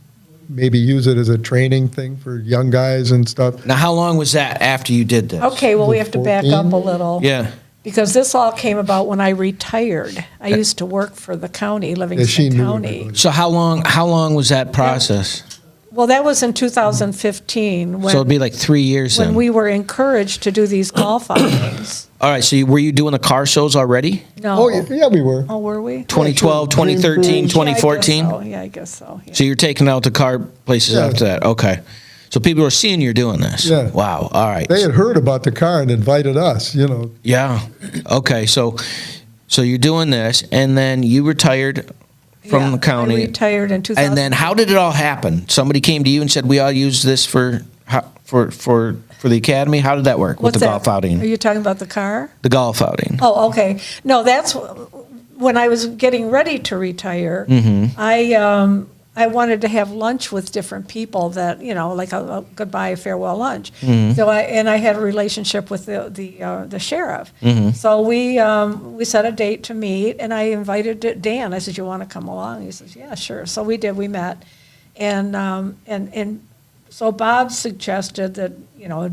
maybe use it as a training thing for young guys and stuff. Now, how long was that after you did this? Okay, well, we have to back up a little. Yeah. Because this all came about when I retired. I used to work for the county, Livingston County. So how long was that process? Well, that was in 2015 when, So it'd be like 3 years when then. we were encouraged to do these golf outings. All right, so were you doing the car shows already? No. Oh, yeah, we were. Oh, were we? 2012, 2013, 2014? Yeah, I guess so. Yeah. So you're taking out the car places Yeah. after that. Okay. So people are seeing you're doing this. Yeah. Wow. All right. They had heard about the car and invited us, Yeah. Okay. So you're doing this, and then you retired from the county. I retired in 2000. And then how did it all happen? Somebody came to you and said, "We all use this for the academy." How did that work with What's the that? golf outing? Are you talking about the car? The golf outing. Oh, okay. No, that's when I was getting ready to retire. Mm-hmm. I wanted to have lunch with different people that like a goodbye, farewell lunch. Mm-hmm. So I had a relationship with the sheriff. Mm-hmm. So we set a date to meet, and I invited Dan. I said, "You want to come along?" He says, "Yeah, sure." So we did. We met, and so Bob suggested that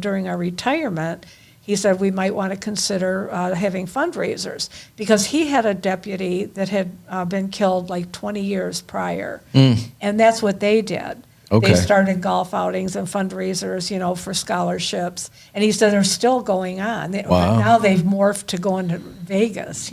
during our retirement, he said we might want to consider having fundraisers because he had a deputy that had been killed like 20 years prior. And that's what they did. Okay. They started golf outings and fundraisers, for scholarships. And he said they're still going on. Wow. Now they've morphed to going to Vegas,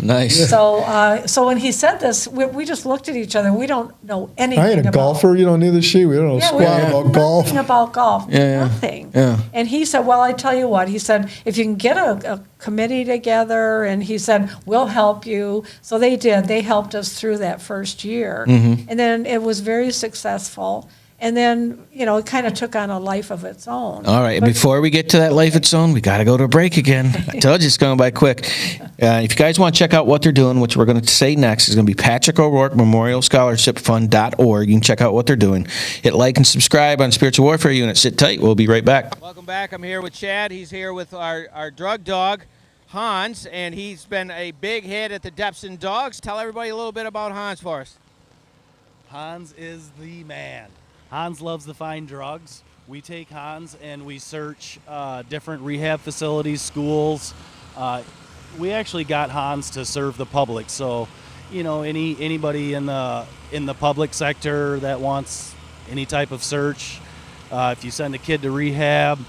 Nice. So when he said this, we just looked at each other. We don't know anything I ain't a about golfer, neither she. We don't know squat about golf. Nothing about golf. Yeah. Nothing. Yeah. And he said, "Well, I tell you what." He said, "If you can get a committee together," and he said, "We'll help you." So they did. They helped us through that first year, and then it was very successful. And then, it kind of took on a life of its own. All right. But- Before we get to that life of its own, we got to go to a break again. I told you it's going by quick. If you guys want to check out what they're doing, which we're going to say next, is going to be Patrick O'Rourke Memorial Scholarship Fund.org. You can check out what they're doing. Hit like and subscribe on Spiritual Warfare Unit. Sit tight. We'll be right back. Welcome back. I'm here with Chad. He's here with our drug dog, Hans, and he's been a big hit at the Depson Dogs. Tell everybody a little bit about Hans for us. Hans is the man. Hans loves to find drugs. We take Hans and we search different rehab facilities, schools. We actually got Hans to serve the public. So, anybody in the public sector that wants any type of search, if you send a kid to rehab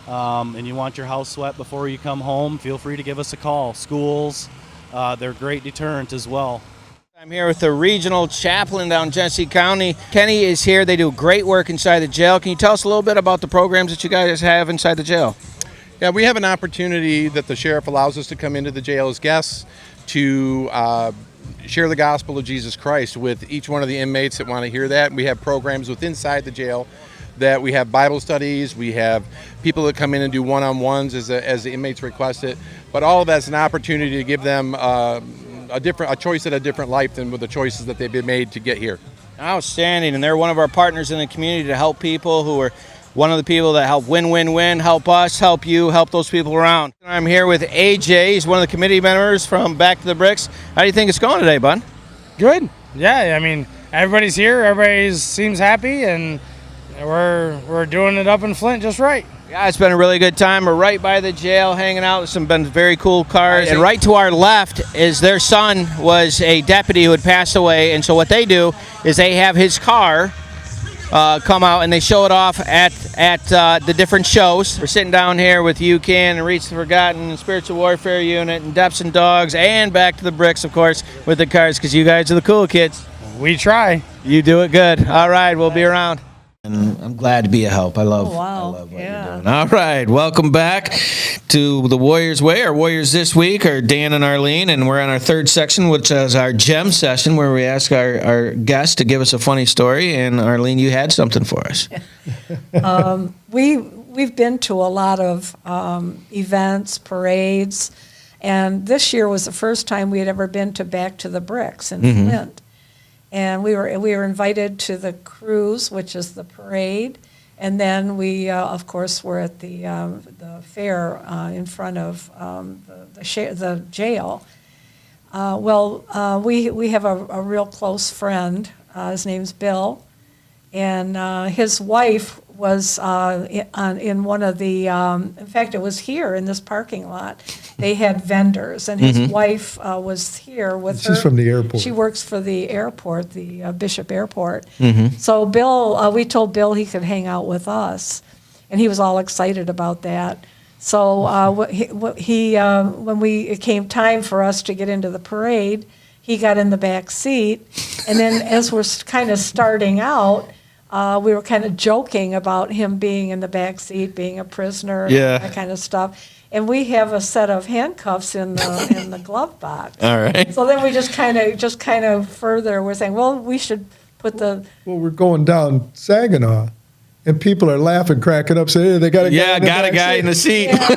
and you want your house swept before you come home, feel free to give us a call. Schools, they're a great deterrent as well. I'm here with the regional chaplain down Genesee County. Kenny is here. They do great work inside the jail. Can you tell us a little bit about the programs that you guys have inside the jail? Yeah, we have an opportunity that the sheriff allows us to come into the jail as guests to share the gospel of Jesus Christ with each one of the inmates that want to hear that. We have programs within inside the jail that we have Bible studies, we have people that come in and do one-on-ones as the inmates request it, but all of that's an opportunity to give them a choice at a different life than with the choices that they've been made to get here. Outstanding, and they're one of our partners in the community to help people who are one of the people that help win, help us, help you, help those people around. I'm here with AJ. He's one of the committee members from Back to the Bricks. How do you think it's going today, bud? Good. Yeah, I mean, everybody's here. Everybody seems happy, and we're doing it up in Flint just right. Yeah, it's been a really good time. We're right by the jail, hanging out with some been very cool cars. And right to our left is their son was a deputy who had passed away. And so what they do is they have his car come out and they show it off at the different shows. We're sitting down here with UCAN and Reach the Forgotten and Spiritual Warfare Unit and Deps and Dogs and Back to the Bricks, of course, with the cars because you guys are the cool kids. We try. You do it good. All right, we'll be around. And I'm glad to be a help. I love what you're doing. All right, welcome back to the Warriors Way. Our Warriors this week are Dan and Arlene, and we're on our third section, which is our gem session, where we ask our guests to give us a funny story. And Arlene, you had something for us. We've been to a lot of events, parades, and this year was the first time we had ever been to Back to the Bricks in Flint. And we were invited to the cruise, which is the parade, and then we, of course, were at the fair in front of the jail. We have a real close friend. His name's Bill, and his wife was in one of the. In fact, it was here in this parking lot. They had vendors, and his wife was here with her. She's from the airport. She works for the airport, the Bishop Airport. So Bill, we told Bill he could hang out with us, and he was all excited about that. So when it came time for us to get into the parade, he got in the back seat, and then as we're kind of starting out, we were kind of joking about him being in the back seat, being a prisoner, that kind of stuff. And we have a set of handcuffs in the glove box. All right. So then we just kind of further, we're saying, well, we should put the. Well, we're going down Saginaw, and people are laughing, cracking up, saying, "Hey, they got a guy in the seat." Yeah.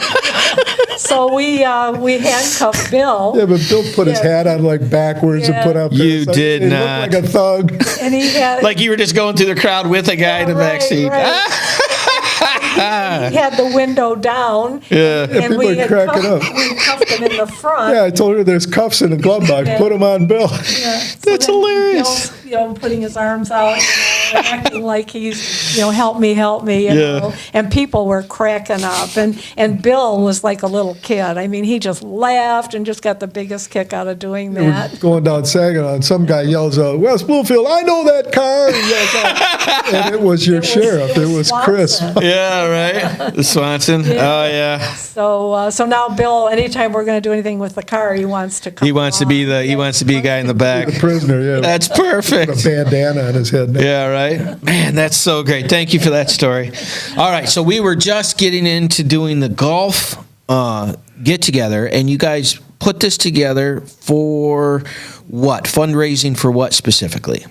So we handcuffed Bill. Yeah, but Bill put his hat on like backwards and put up. You did he not. Looked like a thug. And he had like you were just going through the crowd with a guy in the back seat. Right. He had the window down. Yeah. And we People are cracking up. We cuffed him in the front. Yeah, I told her there's cuffs in the glove box. Yeah. Put them on Bill. Yeah. That's hilarious. Bill's, putting his arms out, acting like he's, help me, you know. And people were cracking up. And Bill was like a little kid. I mean, he just laughed and just got the biggest kick out of doing that. We're going down Saginaw, and some guy yells out, "West Bloomfield, I know that car!" And, yells out. And it was your sheriff. It was Chris. Yeah, right. The Swanson. Yeah. Oh, yeah. So now Bill, anytime we're going to do anything with the car, he wants to come. He wants to be a guy in the back. The prisoner, yeah. That's perfect. With a bandana on his head. Yeah, right. Man, that's so great. Thank you for that story. All right, so we were just getting into doing the golf get together, and you guys put this together for what? Fundraising for what specifically?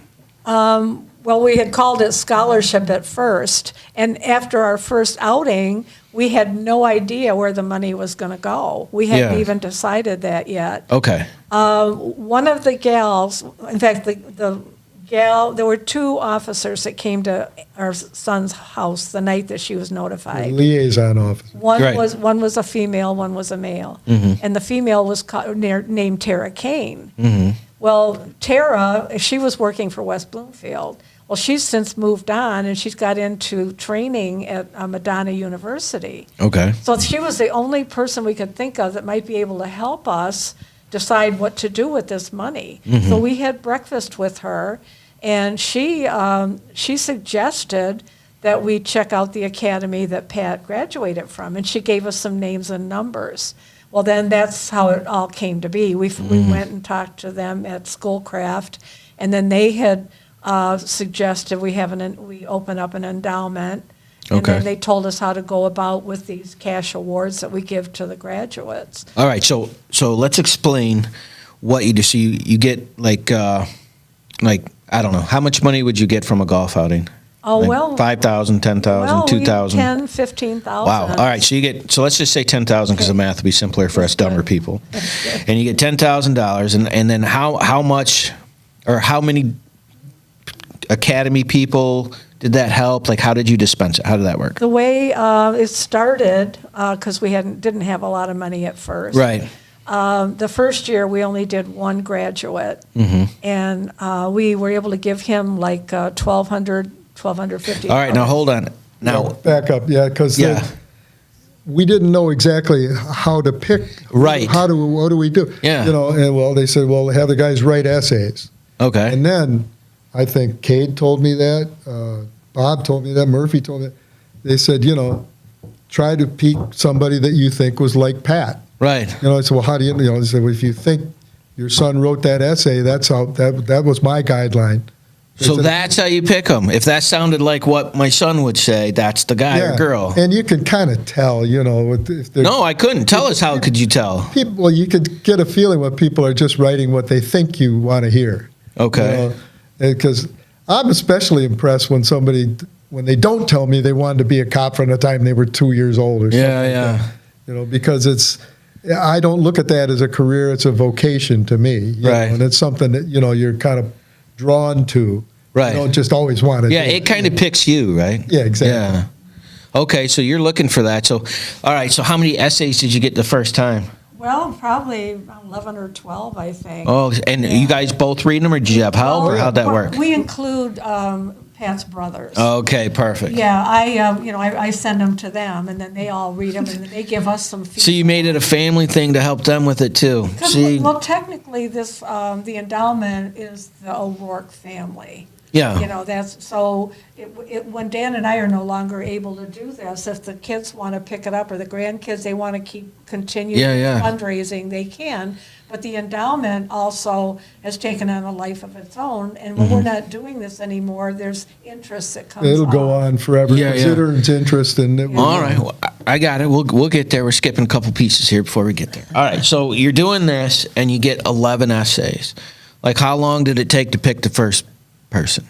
Well, we had called it scholarship at first, and after our first outing, we had no idea where the money was going to go. We hadn't even decided that yet. Okay. One of the gals, in fact, the gal, there were two officers that came to our son's house the night that she was notified. Liaison officer. One was a female, one was a male, and the female was named Tara Kane. Well, Tara, she was working for West Bloomfield. Well, she's since moved on, and she's got into training at Madonna University. Okay. So she was the only person we could think of that might be able to help us decide what to do with this money. So we had breakfast with her, and she suggested that we check out the academy that Pat graduated from, and she gave us some names and numbers. Well, then that's how it all came to be. We went and talked to them at Schoolcraft, and then they had suggested we open up an endowment, and then they told us how to go about with these cash awards that we give to the graduates. All right, so let's explain what you do. So you get like I don't know, how much money would you get from a golf outing? Oh, like well, 5,000, 10,000, 2,000. 10, 15,000. Wow. All right. So let's just say 10,000 because the math would be simpler for us dumber people. And you get $10,000, and then how much or how many academy people did that help? Like, how did you dispense it? How did that work? The way it started, because we didn't have a lot of money at first. Right. The first year we only did one graduate, and we were able to give him like $1,200 $1,250. All right, now hold on. Now, back up, yeah, because yeah. we didn't know exactly how to pick. Right. What do we do? Yeah. You know, and well, they said, well, have the guys write essays. Okay. And then I think Cade told me that, Bob told me that, Murphy told me that. They said, you know, try to pick somebody that you think was like Pat. Right. You know, I said, well, how do you know? They said, well, if you think your son wrote that essay, that's how, that was my guideline. They So said, that's how you pick them. If that sounded like what my son would say, that's the guy or girl. And you can kind of tell, you know, if they're. No, I couldn't. Tell us, how could you tell? People, well, you could get a feeling when people are just writing what they think you want to hear. Okay. Because I'm especially impressed when they don't tell me they wanted to be a cop from the time they were 2 years old or something. Yeah. You know, because I don't look at that as a career; it's a vocation to me. You Right. know, and it's something that you're kind of drawn to. Right. You don't just always want to. Yeah, do it kind of picks you, right? Yeah, exactly. Yeah. Okay, so you're looking for that. So, all right, so how many essays did you get the first time? Well, probably 11 or 12, I think. Oh, and you guys both reading them, or did you have help, or how'd that work? We include Pat's brothers. Okay, perfect. Yeah, I send them to them, and then they all read them, and then they give us some feedback. So you made it a family thing to help them with it too. See, Well, technically, this the endowment is the O'Rourke family. Yeah. You know, that's so. When Dan and I are no longer able to do this, if the kids want to pick it up or the grandkids, they want to continue fundraising, they can. But the endowment also has taken on a life of its own, and when we're not doing this anymore, there's interest that comes. It'll go on forever. Yeah, because it earns interest in it. all right, well, I got it. We'll get there. We're skipping a couple pieces here before we get there. All right, so you're doing this, and you get 11 essays. Like, how long did it take to pick the first person?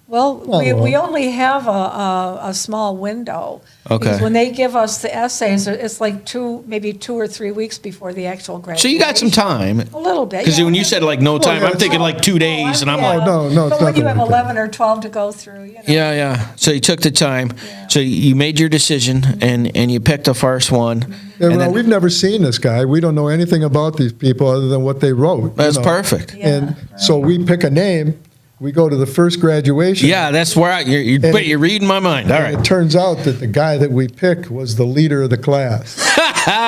Well, we only have a small window. Okay. Because when they give us the essays, it's like maybe 2 or 3 weeks before the actual graduation. So you got some time. A little bit. Because yeah. when you said like no time, I'm thinking like 2 days, and I'm Yeah. like, no, it's So when you nothing have like that. 11 or 12 to go through, you know. yeah. So you took the time. Yeah. So you made your decision, and you picked the first one. Yeah, And well, then- we've never seen this guy. We don't know anything about these people other than what they wrote. That's perfect. Yeah, And so we pick a name. We go to the first graduation. Yeah, that's where you're reading my mind. All And right. it turns out that the guy that we picked was the leader of the class.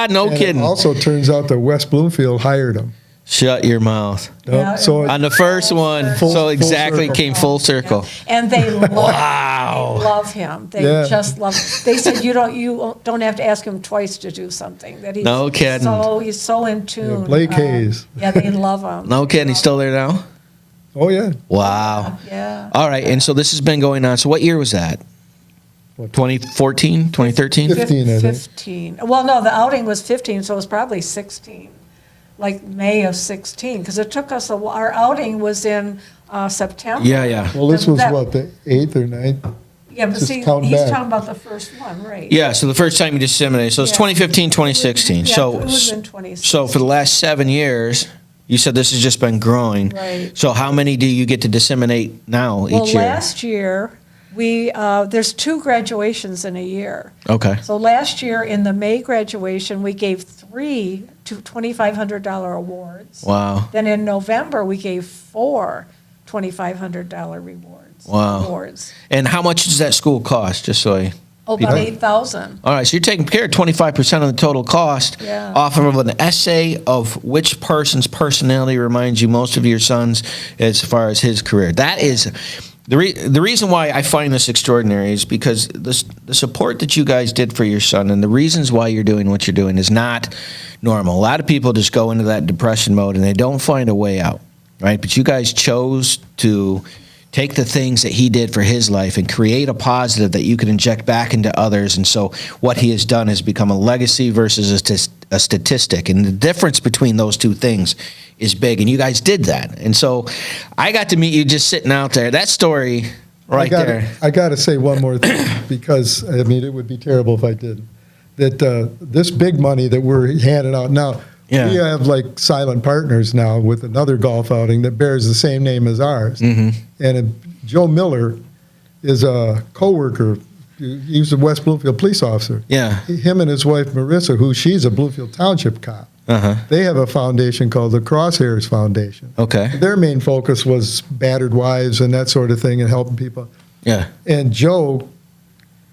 No And kidding. It also turns out that West Bloomfield hired him. Shut your mouth. Yeah, So On the first one, Full- so full exactly circle. came full circle. And they love, Wow. they love him. They Yeah. just love. They said you don't have to ask him twice to do something. That he's No kidding. he's so in tune. Blake Hayes. Yeah, they love him. No kidding. He's still there now? Oh, yeah. Wow. Yeah. All right. And so this has been going on. So what year was that? What? 2014, 2013? 15, I think. 15. Well, no, the outing was 15, so it was probably 16, like May of 16, because it took us our outing was in September. Yeah. Well, this was That- what, the 8th or 9th? Yeah, but Just see, count he's back. talking about the first one, right? Yeah, so the first time you disseminated. So it's Yeah. 2015, 2016. Yeah, So it was in 2016. so for the last 7 years, you said this has just been growing. Right. So how many do you get to disseminate now Well, each year? last year, there's 2 graduations in a year. Okay. So last year, in the May graduation, we gave 3 $2,500 awards. Wow. Then in November, we gave 4 $2,500 rewards. Wow. Awards. And how much does that school cost, just so I... Oh, about 8,000. All right, so you're taking care of 25% of the total cost Yeah. off of an essay of which person's personality reminds you most of your son's as far as his career. That is the reason why I find this extraordinary is because the support that you guys did for your son and the reasons why you're doing what you're doing is not normal. A lot of people just go into that depression mode and they don't find a way out, right? But you guys chose to take the things that he did for his life and create a positive that you can inject back into others. And so what he has done has become a legacy versus a statistic. And the difference between those two things is big. And you guys did that. And so I got to meet you just sitting out there. That story right there. I got to say one more thing, because, I mean, it would be terrible if I didn't. That this big money that we're handing out now, Yeah. we have like silent partners now with another golf outing that bears the same name as ours. Mm-hmm. And Joe Miller is a coworker. He was a West Bloomfield police officer. Yeah. Him and his wife Marissa, who she's a Bloomfield Township cop. Uh-huh. They have a foundation called the Crosshairs Foundation. Okay. Their main focus was battered wives and that sort of thing and helping people. Yeah. And Joe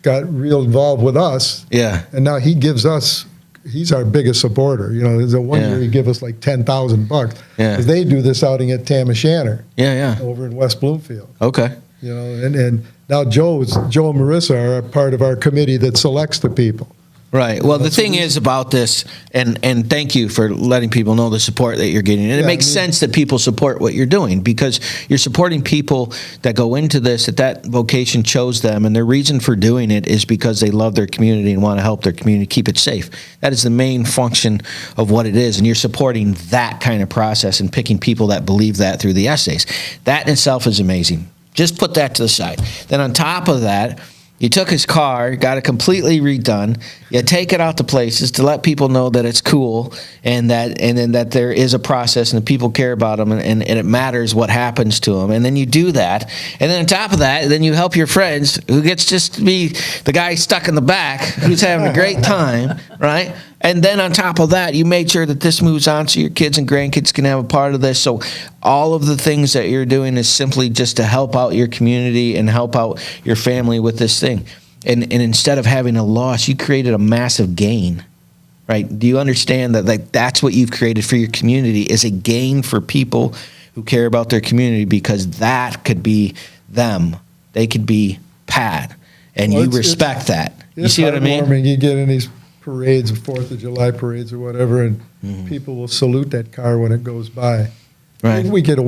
got real involved with us. Yeah. And now he gives us, he's our biggest supporter. You know, there's a one Yeah. year he give us like $10,000. Yeah. Because they do this outing at Tamashanner Yeah. over in West Bloomfield. Okay. You know, and now Joe and Marissa are a part of our committee that selects the people. Right. Well, the thing is about this, and thank you for letting people know the support that you're getting. And it makes sense that people support what you're doing because you're supporting people that go into this, that vocation chose them, and their reason for doing it is because they love their community and want to help their community keep it safe. That is the main function of what it is, and you're supporting that kind of process and picking people that believe that through the essays. That in itself is amazing. Just put that to the side. Then on top of that, you took his car, got it completely redone. You take it out to places to let people know that it's cool and then that there is a process and that people care about them and it matters what happens to them. And then you do that. And then on top of that, then you help your friends who gets just to be the guy stuck in the back who's having a great time, right? And then on top of that, you made sure that this moves on so your kids and grandkids can have a part of this. So all of the things that you're doing is simply just to help out your community and help out your family with this thing. And instead of having a loss, you created a massive gain, right? Do you understand that that's what you've created for your community is a gain for people who care about their community because that could be them. They could be Pat. And you respect that. You see what I mean? You get in these parades, 4th of July parades or whatever, and people will salute that car when it goes by. Right. We get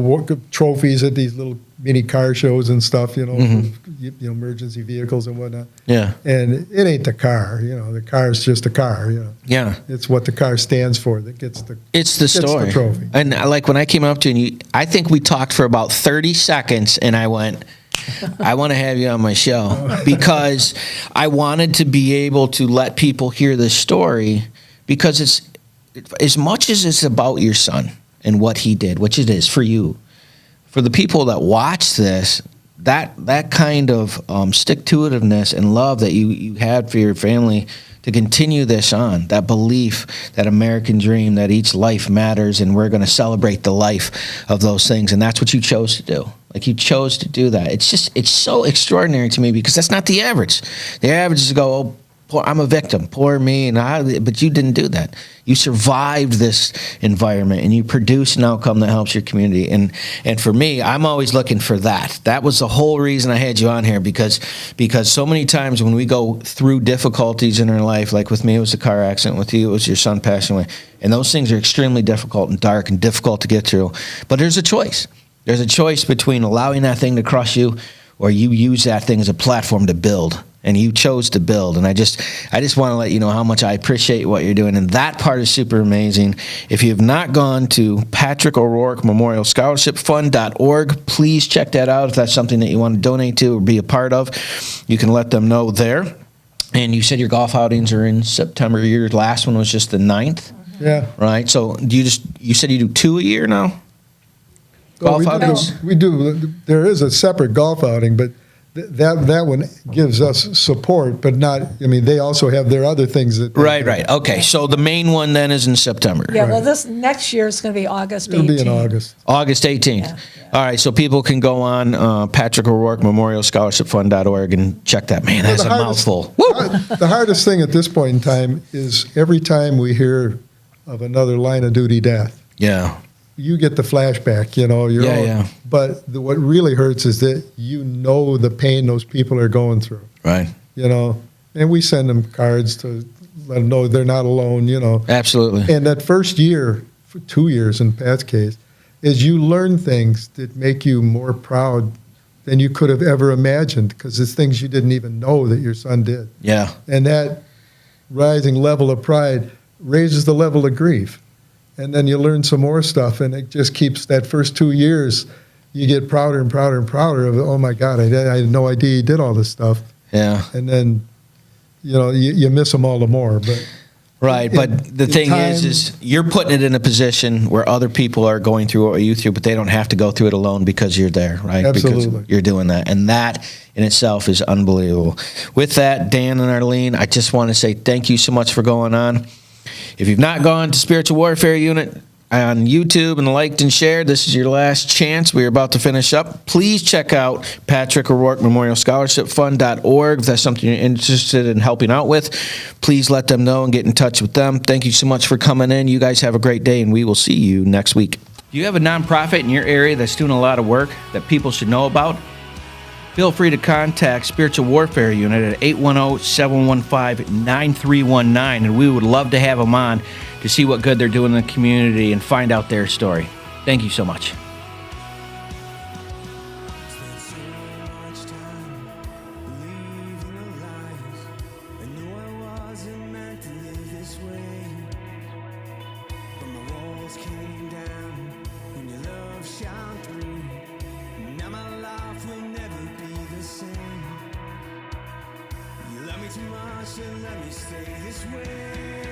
trophies at these little mini car shows and stuff, you know, for, emergency vehicles and whatnot. Yeah. And it ain't the car, you know. The car is just a car, you know. Yeah. It's what the car stands for that gets the. It's the story. The trophy. And like when I came up to you, and I think we talked for about 30 seconds, and I went, I want to have you on my show because I wanted to be able to let people hear this story because it's as much as it's about your son and what he did, which it is for you, for the people that watch this, that kind of stick-to-itiveness and love that you had for your family to continue this on, that belief, that American dream, that each life matters and we're going to celebrate the life of those things. And that's what you chose to do. Like you chose to do that. It's so extraordinary to me because that's not the average. The average is to go, oh, I'm a victim, poor me, but you didn't do that. You survived this environment and you produced an outcome that helps your community. And for me, I'm always looking for that. That was the whole reason I had you on here because so many times when we go through difficulties in our life, like with me, it was a car accident. With you, it was your son passing away. And those things are extremely difficult and dark and difficult to get through. But there's a choice. There's a choice between allowing that thing to crush you or you use that thing as a platform to build. And you chose to build. And I just want to let you know how much I appreciate what you're doing. And that part is super amazing. If you have not gone to Patrick O'Rourke Memorial Scholarship Fund.org, please check that out. If that's something that you want to donate to or be a part of, you can let them know there. And you said your golf outings are in September. Your last one was just the 9th? Yeah. Right? So you said you do 2 a year now? Golf outings? We do. There is a separate golf outing, but that one gives us support, but not, I mean, they also have their other things that. Right. Okay. So the main one then is in September. Yeah, well, this next year is going to be August 18th. It'll be in August. August 18th. Yeah. All right. So people can go on Patrick O'Rourke Memorial Scholarship Fund.org and check that. Man, that's a mouthful. Woo! The hardest thing at this point in time is every time we hear of another line of duty death. Yeah. You get the flashback, you know. Yeah. But what really hurts is that you know the pain those people are going through. Right. You know, and we send them cards to let them know they're not alone, you know. Absolutely. And that first year, for 2 years in Pat's case, is you learn things that make you more proud than you could have ever imagined because it's things you didn't even know that your son did. Yeah. And that rising level of pride raises the level of grief. And then you learn some more stuff, and it just keeps that first 2 years, you get prouder and prouder and prouder of, oh, my God, I had no idea he did all this stuff. Yeah. And then, you know, you miss them all the more. But right. But the thing is you're putting it in a position where other people are going through what you through, but they don't have to go through it alone because you're there, right? Absolutely. Because you're doing that. And that in itself is unbelievable. With that, Dan and Arlene, I just want to say thank you so much for going on. If you've not gone to Spiritual Warfare Unit, on YouTube and liked and shared, this is your last chance. We're about to finish up. Please check out Patrick O'Rourke Memorial Scholarship Fund.org. If that's something you're interested in helping out with, please let them know and get in touch with them. Thank you so much for coming in. You guys have a great day, and we will see you next week. Do you have a nonprofit in your area that's doing a lot of work that people should know about? Feel free to contact Spiritual Warfare Unit at 810-715-9319, and we would love to have them on to see what good they're doing in the community and find out their story. Thank you so much. Spent so much time believing the lies. I knew I wasn't meant to live this way. But my walls came down when your love shone through. Now my life will never be the same. You love me too much to let me stay this way.